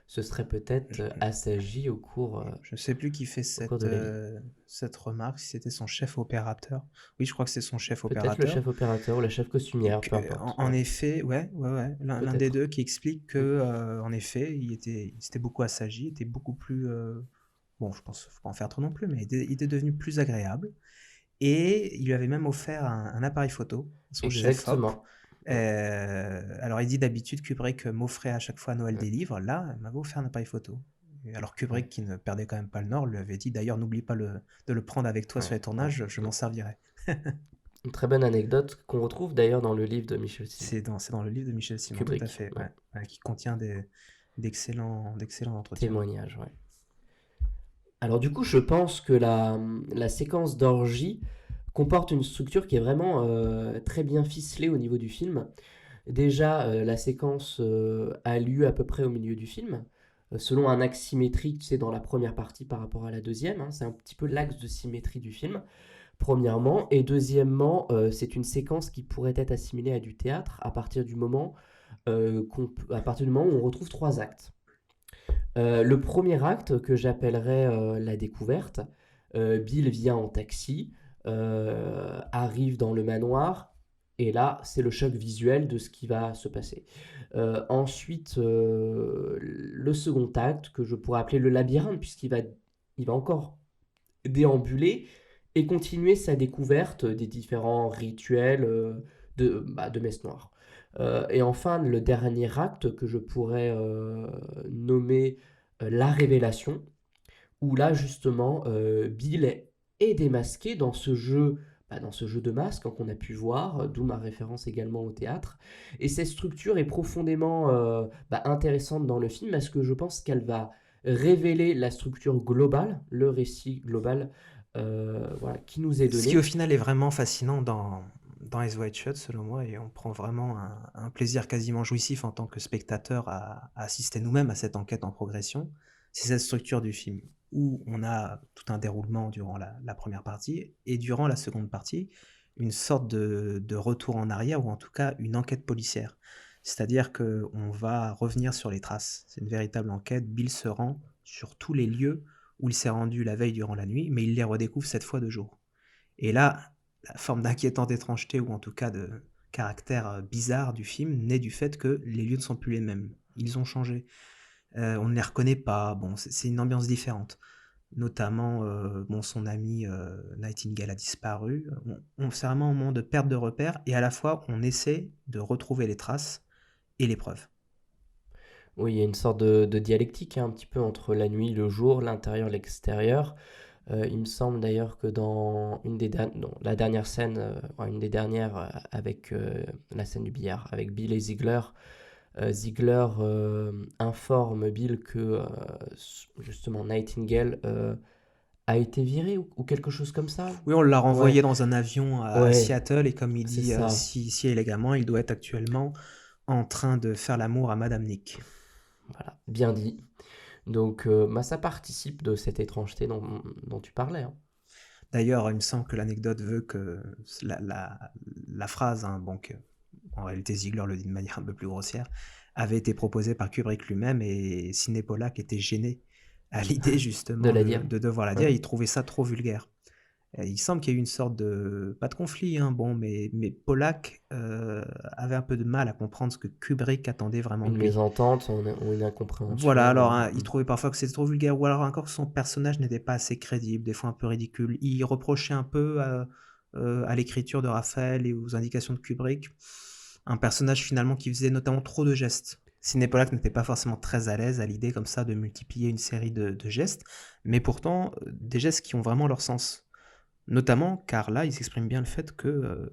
se serait peut-être Je, assagi je ne sais plus qui fait au cours de la vie. cette remarque, si c'était son chef opérateur. Oui, je crois que c'est son chef Peut-être le opérateur. chef opérateur ou la chef costumière, peu importe. En Ouais, effet, ouais, l'un des peut-être. deux qui explique que, Mm. en effet, il s'était beaucoup assagi, était beaucoup plus, bon, je pense, faut pas en faire trop non plus, mais il était devenu plus agréable. Et il lui avait même offert un appareil photo, son chef op. Exactement. Mm. Alors il dit d'habitude Kubrick m'offrait à chaque fois à Noël des livres. Là, il m'avait offert un appareil photo. Et alors Ouais, Kubrick, qui ne perdait quand même pas le nord, lui avait dit d'ailleurs n'oublie pas de le prendre avec toi sur ouais, les ouais. tournages, je m'en servirai. Une très bonne anecdote qu'on retrouve d'ailleurs dans le livre de Michel Simon. C'est dans le livre de Michel Simon, tout à Kubrick, fait, ouais. ouais, ouais, qui contient d'excellents entretiens. Témoignage, ouais. Alors du coup, je pense que la séquence d'orgie comporte une structure qui est vraiment très bien ficelée au niveau du film. Déjà, la séquence a lieu à peu près au milieu du film, selon un axe symétrique, tu sais, dans la première partie par rapport à la deuxième, hein. C'est un petit peu l'axe de symétrie du film, premièrement. Et deuxièmement, c'est une séquence qui pourrait être assimilée à du théâtre à partir du moment où on retrouve trois actes. Le premier acte que j'appellerais la découverte, Bill vient en taxi, arrive dans le manoir, et là c'est le choc visuel de ce qui va se passer. Ensuite, le second acte que je pourrais appeler le labyrinthe, il va encore déambuler et continuer sa découverte des différents rituels de Messe Noire. Et enfin, le dernier acte que je pourrais nommer la révélation, où là justement Bill est démasqué dans ce jeu de masques qu'on a pu voir, d'où ma référence également au théâtre. Et cette structure est profondément intéressante dans le film parce que je pense qu'elle va révéler la structure globale, le récit global voilà, qui nous est Ce qui au donné. final est vraiment fascinant dans Eyes Wide Shut, selon moi, et on prend vraiment un plaisir quasiment jouissif en tant que spectateur à assister nous-mêmes à cette enquête en progression, c'est cette structure du film, où on a tout un déroulement durant la première partie, et durant la seconde partie, une sorte de retour en arrière, ou en tout cas une enquête policière. C'est-à-dire qu'on va revenir sur les traces. C'est une véritable enquête. Bill se rend sur tous les lieux où il s'est rendu la veille durant la nuit, mais il les redécouvre cette fois de jour. Et là, la forme d'inquiétante étrangeté, ou en tout cas de caractère bizarre du film, naît du fait que les lieux ne sont plus les mêmes. Ils ont changé. On ne les reconnaît pas. Bon, c'est une ambiance différente. Notamment, bon, son ami Nightingale a disparu. C'est vraiment un moment de perte de repères, et à la fois, on essaie de retrouver les traces et les preuves. Oui, il y a une sorte de dialectique hein, un petit peu entre la nuit, le jour, l'intérieur, l'extérieur. Il me semble d'ailleurs que dans la dernière scène, une des dernières avec la scène du billard, avec Bill et Ziegler, Ziegler informe Bill que justement Nightingale a été viré ou quelque chose comme ça. Oui, on l'a Ouais, renvoyé dans un avion à ouais, Seattle, et comme il c'est dit ça. si élégamment, il doit être actuellement en train de faire l'amour à Madame Nick. Voilà, bien dit. Donc ça participe de cette étrangeté dont tu parlais, hein. D'ailleurs, il me semble que l'anecdote veut que la phrase, hein, bon, en réalité Ziegler le dit de manière un peu plus grossière, avait été proposée par Kubrick lui-même, et Sidney Pollack était gêné à l'idée De justement la de, dire. de devoir la dire. Ouais. Il trouvait ça trop vulgaire. Et il semble qu'il y ait eu une sorte de, pas de conflit, hein, bon, mais Pollack avait un peu de mal à comprendre ce que Kubrick attendait vraiment Une de lui. mésentente ou une Voilà, incompréhension. alors hein, il trouvait parfois que c'était trop vulgaire, ou alors encore que son personnage n'était pas assez crédible, des fois un peu ridicule. Il reprochait un peu à l'écriture de Raphaël et aux indications de Kubrick un personnage finalement qui faisait notamment trop de gestes. Sidney Pollack n'était pas forcément très à l'aise à l'idée comme ça de multiplier une série de gestes, mais pourtant des gestes qui ont vraiment leur sens. Notamment car là, il s'exprime bien le fait que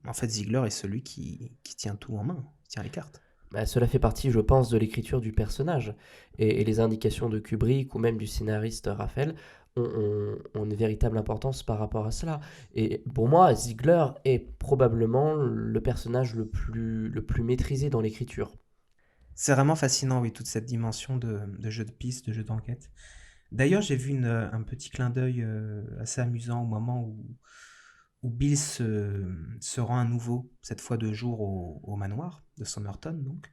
en fait Ziegler est celui qui tient tout en main, qui tient les cartes. Bah, cela fait partie, je pense, de l'écriture du personnage. Et les indications de Kubrick ou même du scénariste Raphaël ont une véritable importance par rapport à cela. Et pour moi, Ziegler est probablement le personnage le plus maîtrisé dans l'écriture. C'est vraiment fascinant, oui, toute cette dimension de jeu de piste, de jeu d'enquête. D'ailleurs, j'ai vu un petit clin d'œil assez amusant au moment où Bill se rend à nouveau, cette fois de jour, au manoir de Somerton, donc.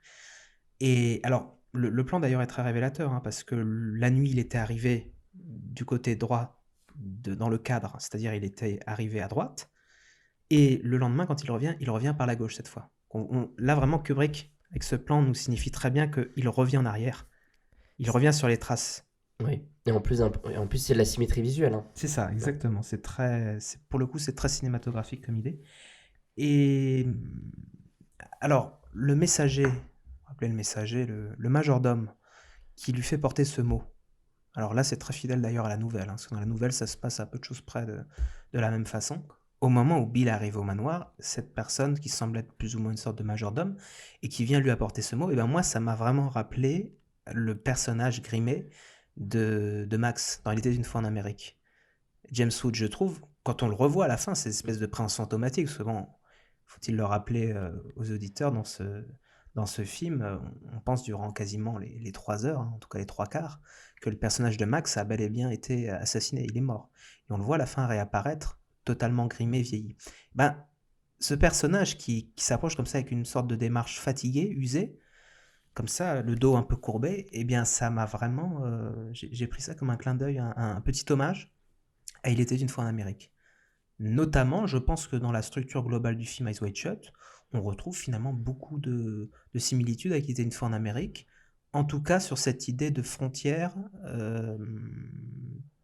Et alors, le plan d'ailleurs est très révélateur, hein, parce que la nuit, il était arrivé du côté droit, dans le cadre, c'est-à-dire il était arrivé à droite, et le lendemain, quand il revient par la gauche cette fois. Là, vraiment, Kubrick, avec ce plan, nous signifie très bien qu'il revient en arrière. Il revient sur les traces. Oui. Et en plus c'est de la symétrie visuelle, hein. C'est ça, Ouais. exactement. Pour le coup, c'est très cinématographique comme idée. Et alors, le messager, rappelez le messager, le majordome, qui lui fait porter ce mot. Alors là, c'est très fidèle d'ailleurs à la nouvelle, hein, parce que dans la nouvelle, ça se passe à peu de choses près de la même façon. Au moment où Bill arrive au manoir, cette personne qui semble être plus ou moins une sorte de majordome et qui vient lui apporter ce mot, et ben moi, ça m'a vraiment rappelé le personnage grimé de Max dans Il était une fois en Amérique. James Woods, je trouve, quand on le revoit à la fin, c'est une espèce de prince fantomatique. Parce que bon, faut-il le rappeler aux auditeurs, dans ce film, on pense durant quasiment les 3 heures, hein, en tout cas les 3 quarts, que le personnage de Max a bel et bien été assassiné, il est mort. Et on le voit à la fin réapparaître, totalement grimé, vieilli. Ben, ce personnage qui s'approche comme ça avec une sorte de démarche fatiguée, usée, comme ça, le dos un peu courbé, eh bien ça m'a vraiment... j'ai pris ça comme un clin d'œil, un petit hommage à Il était une fois en Amérique. Notamment, je pense que dans la structure globale du film Eyes Wide Shut, on retrouve finalement beaucoup de similitudes avec Il était une fois en Amérique, en tout cas sur cette idée de frontière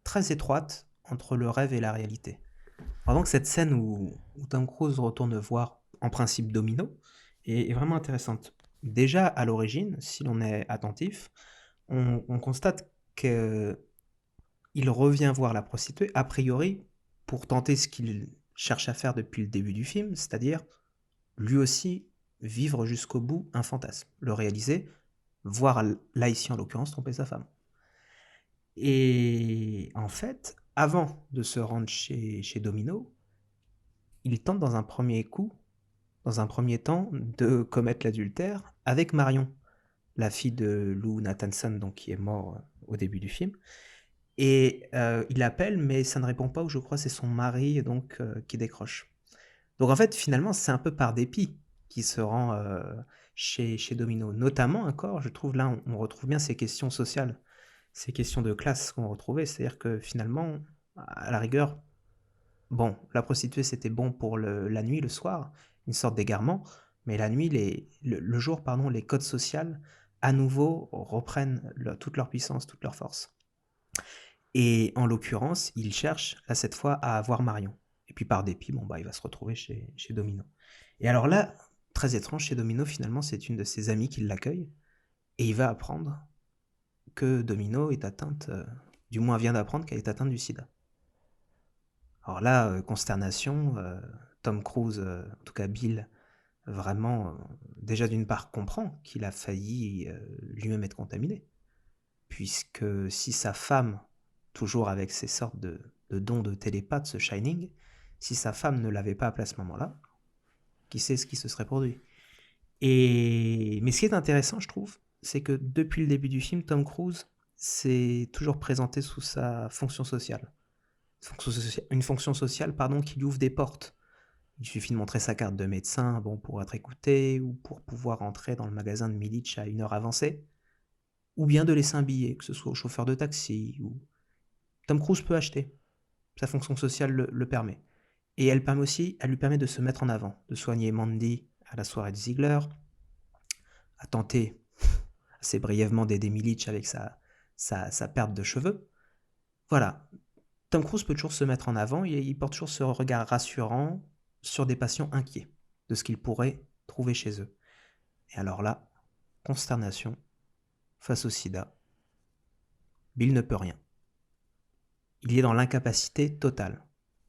très étroite entre le rêve et la réalité. Alors donc cette scène où Tom Cruise retourne voir en principe Domino est vraiment intéressante. Déjà à l'origine, si l'on est attentif, on constate qu'il revient voir la prostituée, a priori, pour tenter ce qu'il cherche à faire depuis le début du film, c'est-à-dire lui aussi vivre jusqu'au bout un fantasme, le réaliser, voir là ici en l'occurrence tromper sa femme. Et en fait, avant de se rendre chez Domino, il tente dans un premier coup, dans un premier temps, de commettre l'adultère avec Marion, la fille de Lou Nathanson, donc qui est mort au début du film. Et il appelle, mais ça ne répond pas, ou je crois que c'est son mari donc qui décroche. Donc en fait, finalement, c'est un peu par dépit qu'il se rend chez Domino. Notamment encore, je trouve là, on retrouve bien ces questions sociales, ces questions de classe qu'on retrouvait. C'est-à-dire que finalement, à la rigueur, bon, la prostituée c'était bon pour la nuit, le soir, une sorte d'égarement, mais la nuit, le jour, pardon, les codes sociaux à nouveau reprennent toute leur puissance, toute leur force. Et en l'occurrence, il cherche, là, cette fois, à avoir Marion. Et puis par dépit, bon, bah, il va se retrouver chez Domino. Et alors là, très étrange, chez Domino, finalement, c'est une de ses amies qui l'accueille. Et il va apprendre que Domino est atteinte, du moins vient d'apprendre qu'elle est atteinte du sida. Alors là, consternation, Tom Cruise, en tout cas Bill, vraiment, déjà d'une part comprend qu'il a failli lui-même être contaminé. Puisque si sa femme, toujours avec ces sortes de dons de télépathe, ce Shining, si sa femme ne l'avait pas appelé à ce moment-là, qui sait ce qui se serait produit. Mais ce qui est intéressant, je trouve, c'est que depuis le début du film, Tom Cruise s'est toujours présenté sous sa fonction sociale. Une fonction sociale, pardon, qui lui ouvre des portes. Il suffit de montrer sa carte de médecin, bon, pour être écouté, ou pour pouvoir entrer dans le magasin de Militch à une heure avancée, ou bien de laisser un billet, que ce soit au chauffeur de taxi, ou... Tom Cruise peut acheter. Sa fonction sociale le permet. Et elle lui permet de se mettre en avant, de soigner Mandy à la soirée de Ziegler, à tenter assez brièvement d'aider Militch avec sa perte de cheveux. Voilà. Tom Cruise peut toujours se mettre en avant et il porte toujours ce regard rassurant sur des patients inquiets de ce qu'ils pourraient trouver chez eux. Et alors là, consternation face au sida. Bill ne peut rien. Il est dans l'incapacité totale.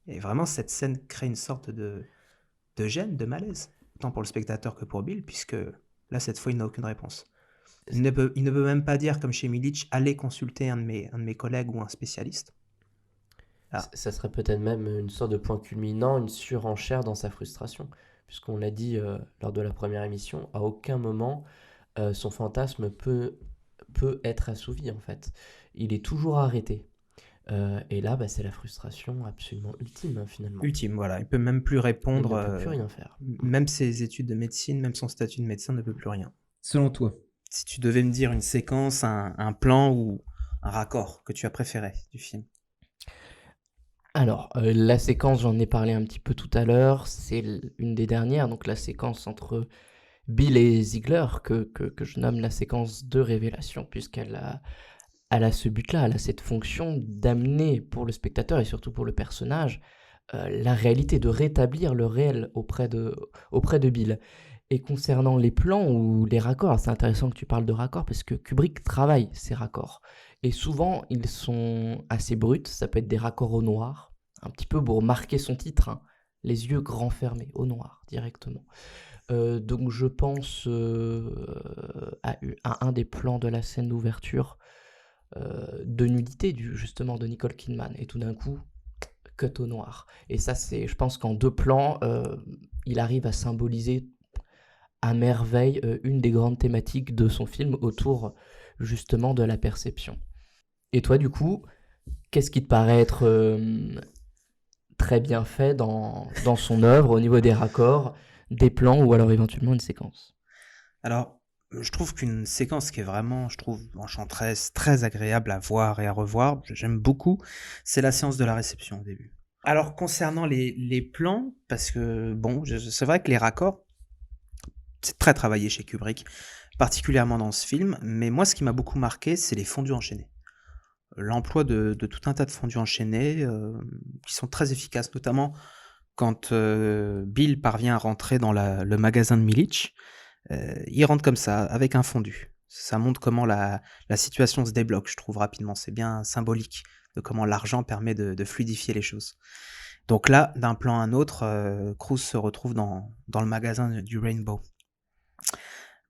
Et vraiment, cette scène crée une sorte de gêne, de malaise, tant pour le spectateur que pour Bill, puisque là, cette fois, il n'a aucune réponse. Il ne peut même pas dire, comme chez Militch, allez consulter un de mes collègues ou un spécialiste. Ah. Ça serait peut-être même une sorte de point culminant, une surenchère dans sa frustration. Puisqu'on l'a dit lors de la première émission, à aucun moment son fantasme peut être assouvi en fait. Il est toujours arrêté. Et là, c'est la frustration absolument ultime, finalement. Ultime, voilà. Il peut même plus répondre. Il ne peut plus rien faire. Même ses études de médecine, même son statut de médecin ne peut plus rien. Selon toi, si tu devais me dire une séquence, un plan ou un raccord que tu as préféré du film. Alors, la séquence, j'en ai parlé un petit peu tout à l'heure, c'est une des dernières, donc la séquence entre Bill et Ziegler, que je nomme la séquence de révélation, puisqu'elle a ce but-là, elle a cette fonction d'amener pour le spectateur et surtout pour le personnage la réalité, de rétablir le réel auprès de Bill. Et concernant les plans ou les raccords, alors c'est intéressant que tu parles de raccords parce que Kubrick travaille ces raccords. Et souvent, ils sont assez bruts, ça peut être des raccords au noir, un petit peu pour marquer son titre, hein, les yeux grands fermés, au noir, directement. Donc je pense à un des plans de la scène d'ouverture de nudité justement de Nicole Kidman. Et tout d'un coup, cut au noir. Et ça, je pense qu'en deux plans, il arrive à symboliser à merveille une des grandes thématiques de son film autour justement de la perception. Et toi, du coup, qu'est-ce qui te paraît être très bien fait dans son œuvre au niveau des raccords, des plans ou alors éventuellement une séquence? Alors, je trouve qu'une séquence qui est vraiment, je trouve, enchanteresse, très agréable à voir et à revoir, j'aime beaucoup, c'est la séance de la réception au début. Alors, concernant les plans, parce que, bon, c'est vrai que les raccords, c'est très travaillé chez Kubrick, particulièrement dans ce film, mais moi, ce qui m'a beaucoup marqué, c'est les fondus enchaînés. L'emploi de tout un tas de fondus enchaînés qui sont très efficaces, notamment quand Bill parvient à rentrer dans le magasin de Militch. Il rentre comme ça, avec un fondu. Ça montre comment la situation se débloque, je trouve, rapidement. C'est bien symbolique de comment l'argent permet de fluidifier les choses. Donc là, d'un plan à un autre, Cruise se retrouve dans le magasin du Rainbow.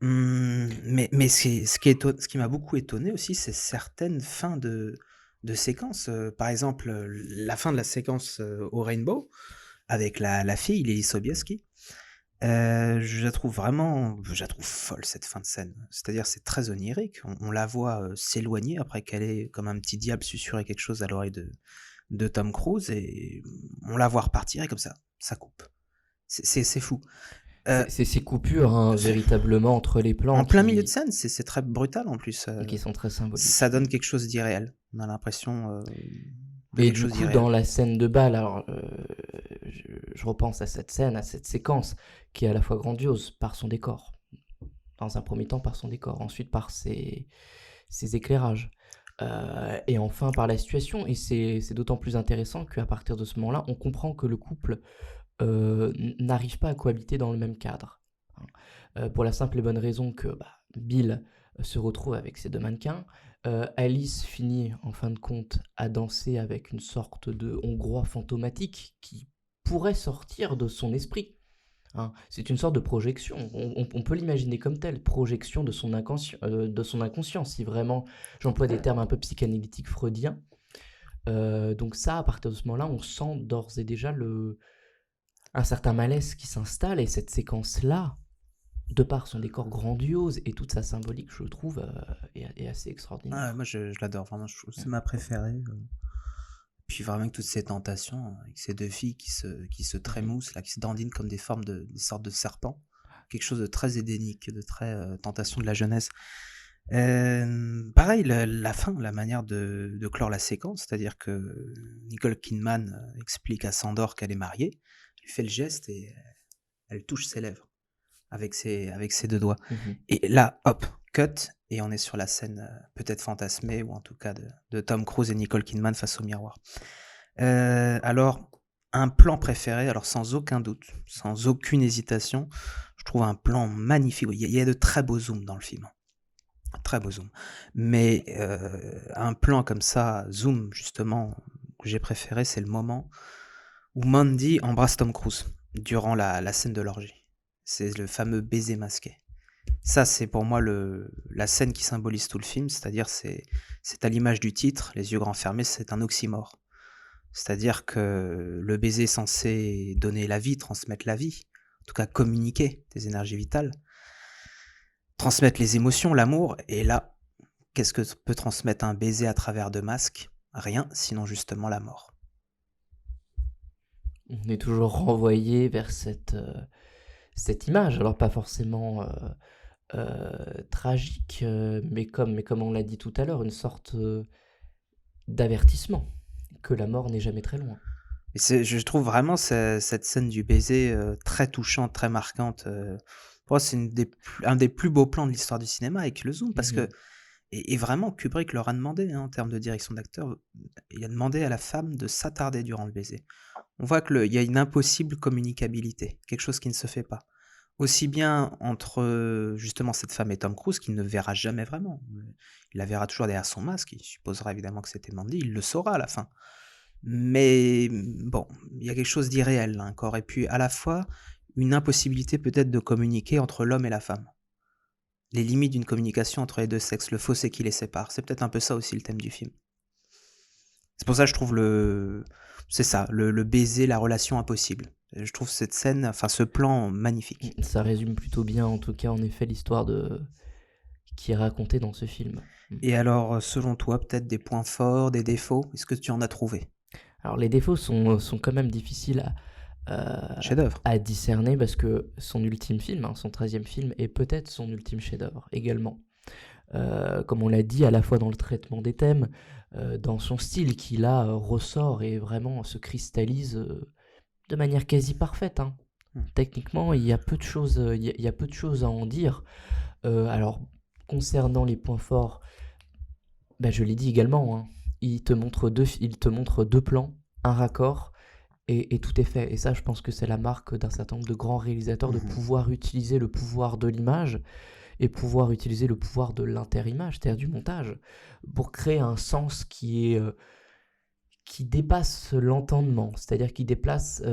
Mais ce qui m'a beaucoup étonné aussi, c'est certaines fins de séquences. Par exemple, la fin de la séquence au Rainbow, avec la fille, Lily Sobieski. Je la trouve folle cette fin de scène. C'est-à-dire, c'est très onirique. On la voit s'éloigner après qu'elle ait, comme un petit diable, susurré quelque chose à l'oreille de Tom Cruise et on la voit repartir et comme ça coupe. C'est fou. Euh, C'est ces coupures, hein, véritablement, entre les plans En plein milieu de scène, c'est très brutal en plus. qui sont très Ça symboliques. donne quelque chose d'irréel. On a l'impression de Et quelque du chose coup, d'irréel. dans la scène de bal, alors je repense à cette scène, à cette séquence, qui est à la fois grandiose par son décor. Dans un premier temps, par son décor, ensuite par ses éclairages. Et enfin par la situation. Et c'est d'autant plus intéressant qu'à partir de ce moment-là, on comprend que le couple n'arrive pas à cohabiter dans le même cadre, hein. Pour la simple et bonne raison que Bill se retrouve avec ses deux mannequins. Alice finit en fin de compte à danser avec une sorte de Hongrois fantomatique qui pourrait sortir de son esprit, hein. C'est une sorte de projection, on peut l'imaginer comme telle, projection de son inconscient, si vraiment j'emploie des termes un peu psychanalytiques freudiens. Donc ça, à partir de ce moment-là, on sent d'ores et déjà un certain malaise qui s'installe, et cette séquence-là, de par son décor grandiose et toute sa symbolique, je trouve, est assez Ah, extraordinaire. moi, je l'adore vraiment. C'est Mm. ma préférée. Puis vraiment avec toutes ces tentations, avec ces deux filles qui se Mhm. trémoussent, là, qui se dandinent comme des sortes de serpents. Quelque chose de très édénique, de très tentation de la jeunesse. Pareil, la fin, la manière de clore la séquence, c'est-à-dire que Nicole Kidman explique à Sandor qu'elle est mariée, elle lui fait le geste et elle touche ses lèvres avec ses deux doigts. Mhm. Et là, hop, cut, et on est sur la scène peut-être fantasmée, ou en tout cas de Tom Cruise et Nicole Kidman face au miroir. Alors, un plan préféré, alors sans aucun doute, sans aucune hésitation, je trouve un plan magnifique. Il y a de très beaux zooms dans le film. Très beaux zooms. Mais un plan comme ça, zoom justement, que j'ai préféré, c'est le moment où Mandy embrasse Tom Cruise durant la scène de l'orgie. C'est le fameux baiser masqué. Ça, c'est pour moi la scène qui symbolise tout le film, c'est-à-dire c'est à l'image du titre, les yeux grands fermés, c'est un oxymore. C'est-à-dire que le baiser est censé donner la vie, transmettre la vie, en tout cas communiquer des énergies vitales, transmettre les émotions, l'amour, et là, qu'est-ce que peut transmettre un baiser à travers deux masques? Rien, sinon justement la mort. On est toujours renvoyé vers cette image, alors pas forcément tragique, mais comme on l'a dit tout à l'heure, une sorte d'avertissement que la mort n'est jamais très loin. Et je trouve vraiment cette scène du baiser très touchante, très marquante. Pour moi, c'est un des plus beaux plans de l'histoire du cinéma avec le zoom, parce que Mhm. et vraiment, Kubrick leur a demandé, hein, en termes de direction d'acteur, il a demandé à la femme de s'attarder durant le baiser. On voit qu'il y a une impossible communicabilité, quelque chose qui ne se fait pas. aussi bien entre, justement cette femme et Tom Cruise qu'il ne verra jamais vraiment. Il la verra toujours derrière son masque, il supposera évidemment que c'était Mandy, il le saura à la fin. Mais, bon, il y a quelque chose d'irréel là encore et puis à la fois, une impossibilité peut-être de communiquer entre l'homme et la femme. Les limites d'une communication entre les 2 sexes, le fossé qui les sépare, c'est peut-être un peu ça aussi le thème du film. C'est pour ça que je trouve c'est ça, le baiser, la relation impossible. Et je trouve cette scène, enfin ce plan magnifique. Ça résume plutôt bien, en tout cas, en effet, l'histoire qui est racontée dans ce film. Et alors, selon toi, peut-être des points forts, des défauts? Est-ce que tu en as trouvé? Alors, les défauts sont quand même difficiles Chef-d'œuvre. à discerner parce que son ultime film, hein, son 13e film, est peut-être son ultime chef-d'œuvre également. Comme on l'a dit, à la fois dans le traitement des thèmes, dans son style qui là ressort et vraiment se cristallise de manière quasi parfaite, hein. Mmh. Techniquement, il y a peu de choses, il y a peu de choses à en dire. Alors, concernant les points forts, bah, je l'ai dit également, hein, il te montre deux plans, un raccord, et tout est fait. Et ça, je pense que c'est la marque d'un certain nombre de grands réalisateurs de Mmh. pouvoir utiliser le pouvoir de l'image et pouvoir utiliser le pouvoir de l'interimage, c'est-à-dire du montage, pour créer un sens qui dépasse l'entendement, c'est-à-dire qui dépasse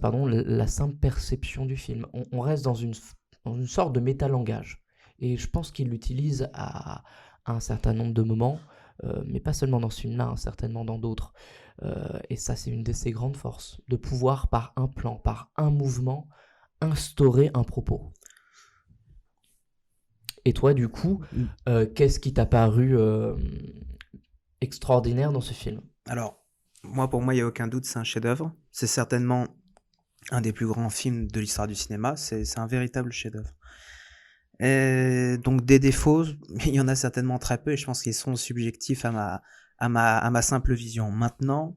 pardon, la simple perception du film. On reste dans une sorte de métalangage. Et je pense qu'il l'utilise à un certain nombre de moments, mais pas seulement dans ce film-là, hein, certainement dans d'autres. Et ça, c'est une de ses grandes forces, de pouvoir, par un plan, par un mouvement, instaurer un propos. Et toi, du coup, Mmh. qu'est-ce qui t'a paru extraordinaire dans ce film? Alors, pour moi, il y a aucun doute, c'est un chef-d'œuvre. C'est certainement un des plus grands films de l'histoire du cinéma. C'est un véritable chef-d'œuvre. Donc des défauts, il y en a certainement très peu et je pense qu'ils sont subjectifs à ma simple vision. Maintenant,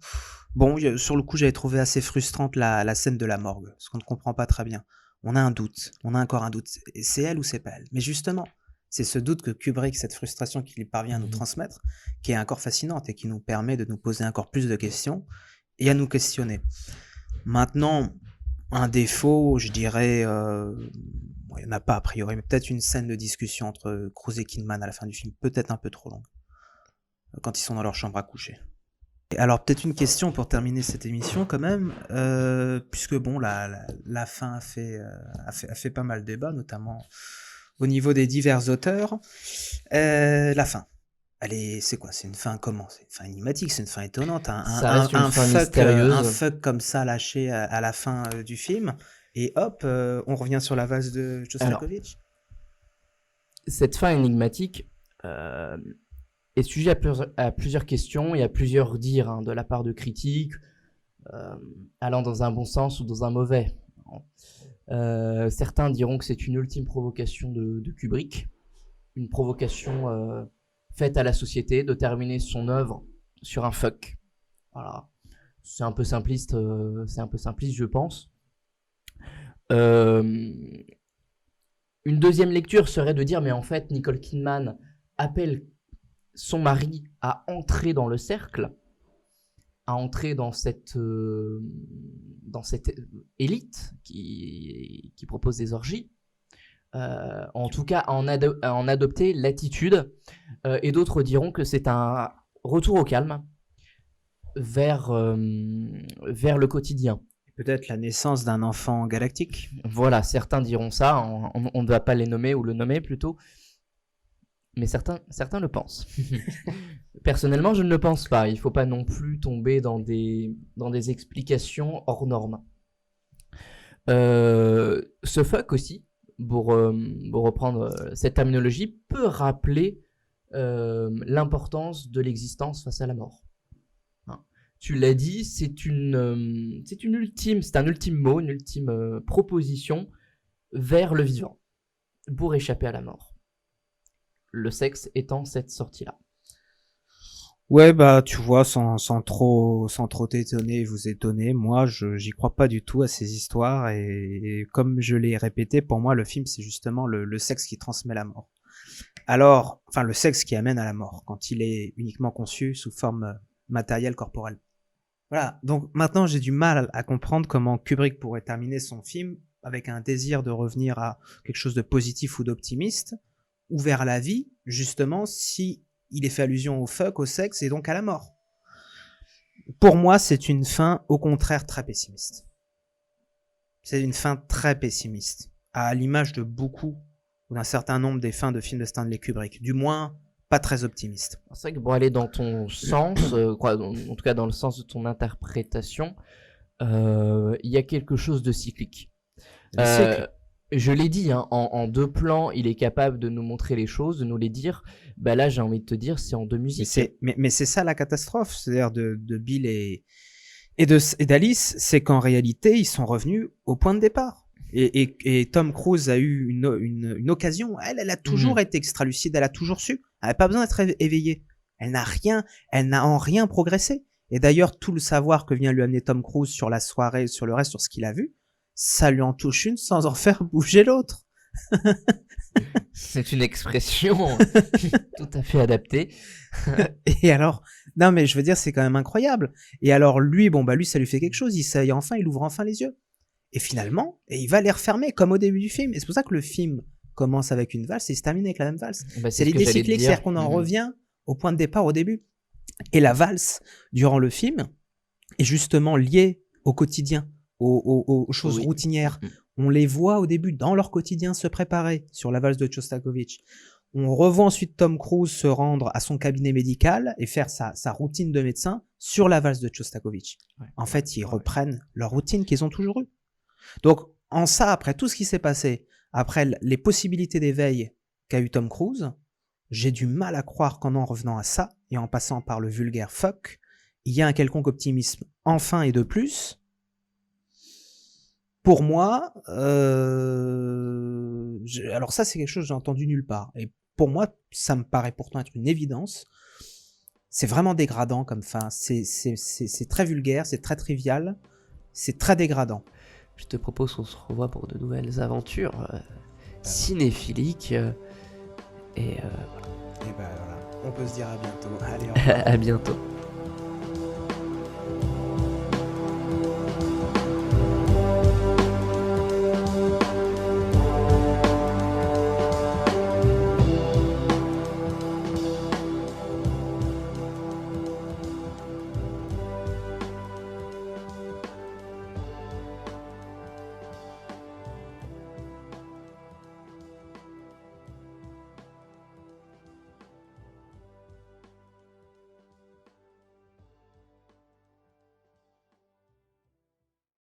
bon, sur le coup, j'avais trouvé assez frustrante la scène de la morgue, parce qu'on ne comprend pas très bien. On a un doute, on a encore un doute. C'est elle ou c'est pas elle? Mais justement, c'est ce doute que Kubrick, cette frustration qu'il parvient à nous Mmh. transmettre, qui est encore fascinante et qui nous permet de nous poser encore plus de questions et à nous questionner. Maintenant, un défaut, je dirais, bon, il y en a pas a priori, mais peut-être une scène de discussion entre Cruise et Kidman à la fin du film, peut-être un peu trop longue, quand ils sont dans leur chambre à coucher. Et alors peut-être une question pour terminer cette émission quand même, puisque bon la fin a fait pas mal débat, notamment au niveau des divers auteurs. La fin, c'est quoi? C'est une fin comment? C'est une fin énigmatique, c'est une fin étonnante, Ça reste une fin un mystérieuse. fuck comme ça lâché à la fin, du film et hop, on revient sur la vase de Alors, Shostakovich? cette fin énigmatique est sujet à plusieurs questions et à plusieurs dires, hein, de la part de critiques, allant dans un bon sens ou dans un mauvais. Certains diront que c'est une ultime provocation de Kubrick, une provocation faite à la société de terminer son œuvre sur un fuck. Voilà. C'est un peu simpliste, je pense. Une deuxième lecture serait de dire, mais en fait, Nicole Kidman appelle son mari à entrer dans le cercle, à entrer dans cette élite qui propose des orgies. En tout cas, à en adopter l'attitude. Et d'autres diront que c'est un retour au calme vers le quotidien. Peut-être la naissance d'un enfant galactique? Voilà, certains diront ça, on ne va pas les nommer ou le nommer plutôt, mais certains le pensent. Personnellement, je ne le pense pas, il ne faut pas non plus tomber dans des explications hors normes. Ce fuck aussi, pour reprendre cette terminologie, peut rappeler l'importance de l'existence face à la mort. Hein. Tu l'as dit, c'est un ultime mot, une ultime proposition vers le vivant, pour échapper à la mort. Le sexe étant cette sortie-là. Ouais, bah, tu vois, sans trop t'étonner, vous étonner, moi, j'y crois pas du tout à ces histoires et comme je l'ai répété, pour moi, le film, c'est justement le sexe qui transmet la mort. Alors, enfin, le sexe qui amène à la mort, quand il est uniquement conçu sous forme matérielle, corporelle. Voilà. Donc, maintenant, j'ai du mal à comprendre comment Kubrick pourrait terminer son film avec un désir de revenir à quelque chose de positif ou d'optimiste, ou vers la vie, justement, si il est fait allusion au fuck, au sexe et donc à la mort. Pour moi, c'est une fin, au contraire, très pessimiste. C'est une fin très pessimiste, à l'image de beaucoup, ou d'un certain nombre des fins de films de Stanley Kubrick. Du moins, pas très optimiste. C'est vrai que pour aller dans ton sens, en tout cas dans le sens de ton interprétation, il y a quelque chose de cyclique. Le cycle. Je l'ai dit, hein, en deux plans, il est capable de nous montrer les choses, de nous les dire. Bah là, j'ai envie de te dire, c'est en deux musiques. Mais c'est ça la catastrophe, c'est-à-dire de Bill et d'Alice, c'est qu'en réalité, ils sont revenus au point de départ. Et Tom Cruise a eu une occasion. Elle a toujours été extra-lucide, elle a toujours su. Elle n'a pas besoin d'être éveillée. Elle n'a en rien progressé. Et d'ailleurs, tout le savoir que vient lui amener Tom Cruise sur la soirée, sur le reste, sur ce qu'il a vu, ça lui en touche une sans en faire bouger l'autre. C'est une expression tout à fait adaptée. Et alors, non mais je veux dire, c'est quand même incroyable. Et alors lui, lui ça lui fait quelque chose, il ouvre enfin les yeux. Et finalement, il va les refermer comme au début du film. Et c'est pour ça que le film commence avec une valse et se termine avec la même valse. C'est l'idée cyclique, c'est-à-dire qu'on en revient au point de départ au début. Et la valse, durant le film, est justement liée au quotidien, aux choses routinières. On les voit au début dans leur quotidien se préparer sur la valse de Shostakovich. On revoit ensuite Tom Cruise se rendre à son cabinet médical et faire sa routine de médecin sur la valse de Shostakovich. En fait, ils reprennent leur routine qu'ils ont toujours eue. Donc, en ça, après tout ce qui s'est passé, après les possibilités d'éveil qu'a eu Tom Cruise, j'ai du mal à croire qu'en revenant à ça, et en passant par le vulgaire fuck, il y a un quelconque optimisme enfin et de plus. Pour moi, alors ça c'est quelque chose que j'ai entendu nulle part. Et pour moi, ça me paraît pourtant être une évidence. C'est vraiment dégradant comme fin. C'est très vulgaire, c'est très trivial, c'est très dégradant. Je te propose qu'on se revoie pour de nouvelles aventures cinéphiliques. Et voilà. Et ben voilà, on peut se dire à bientôt. Allez, au À bientôt.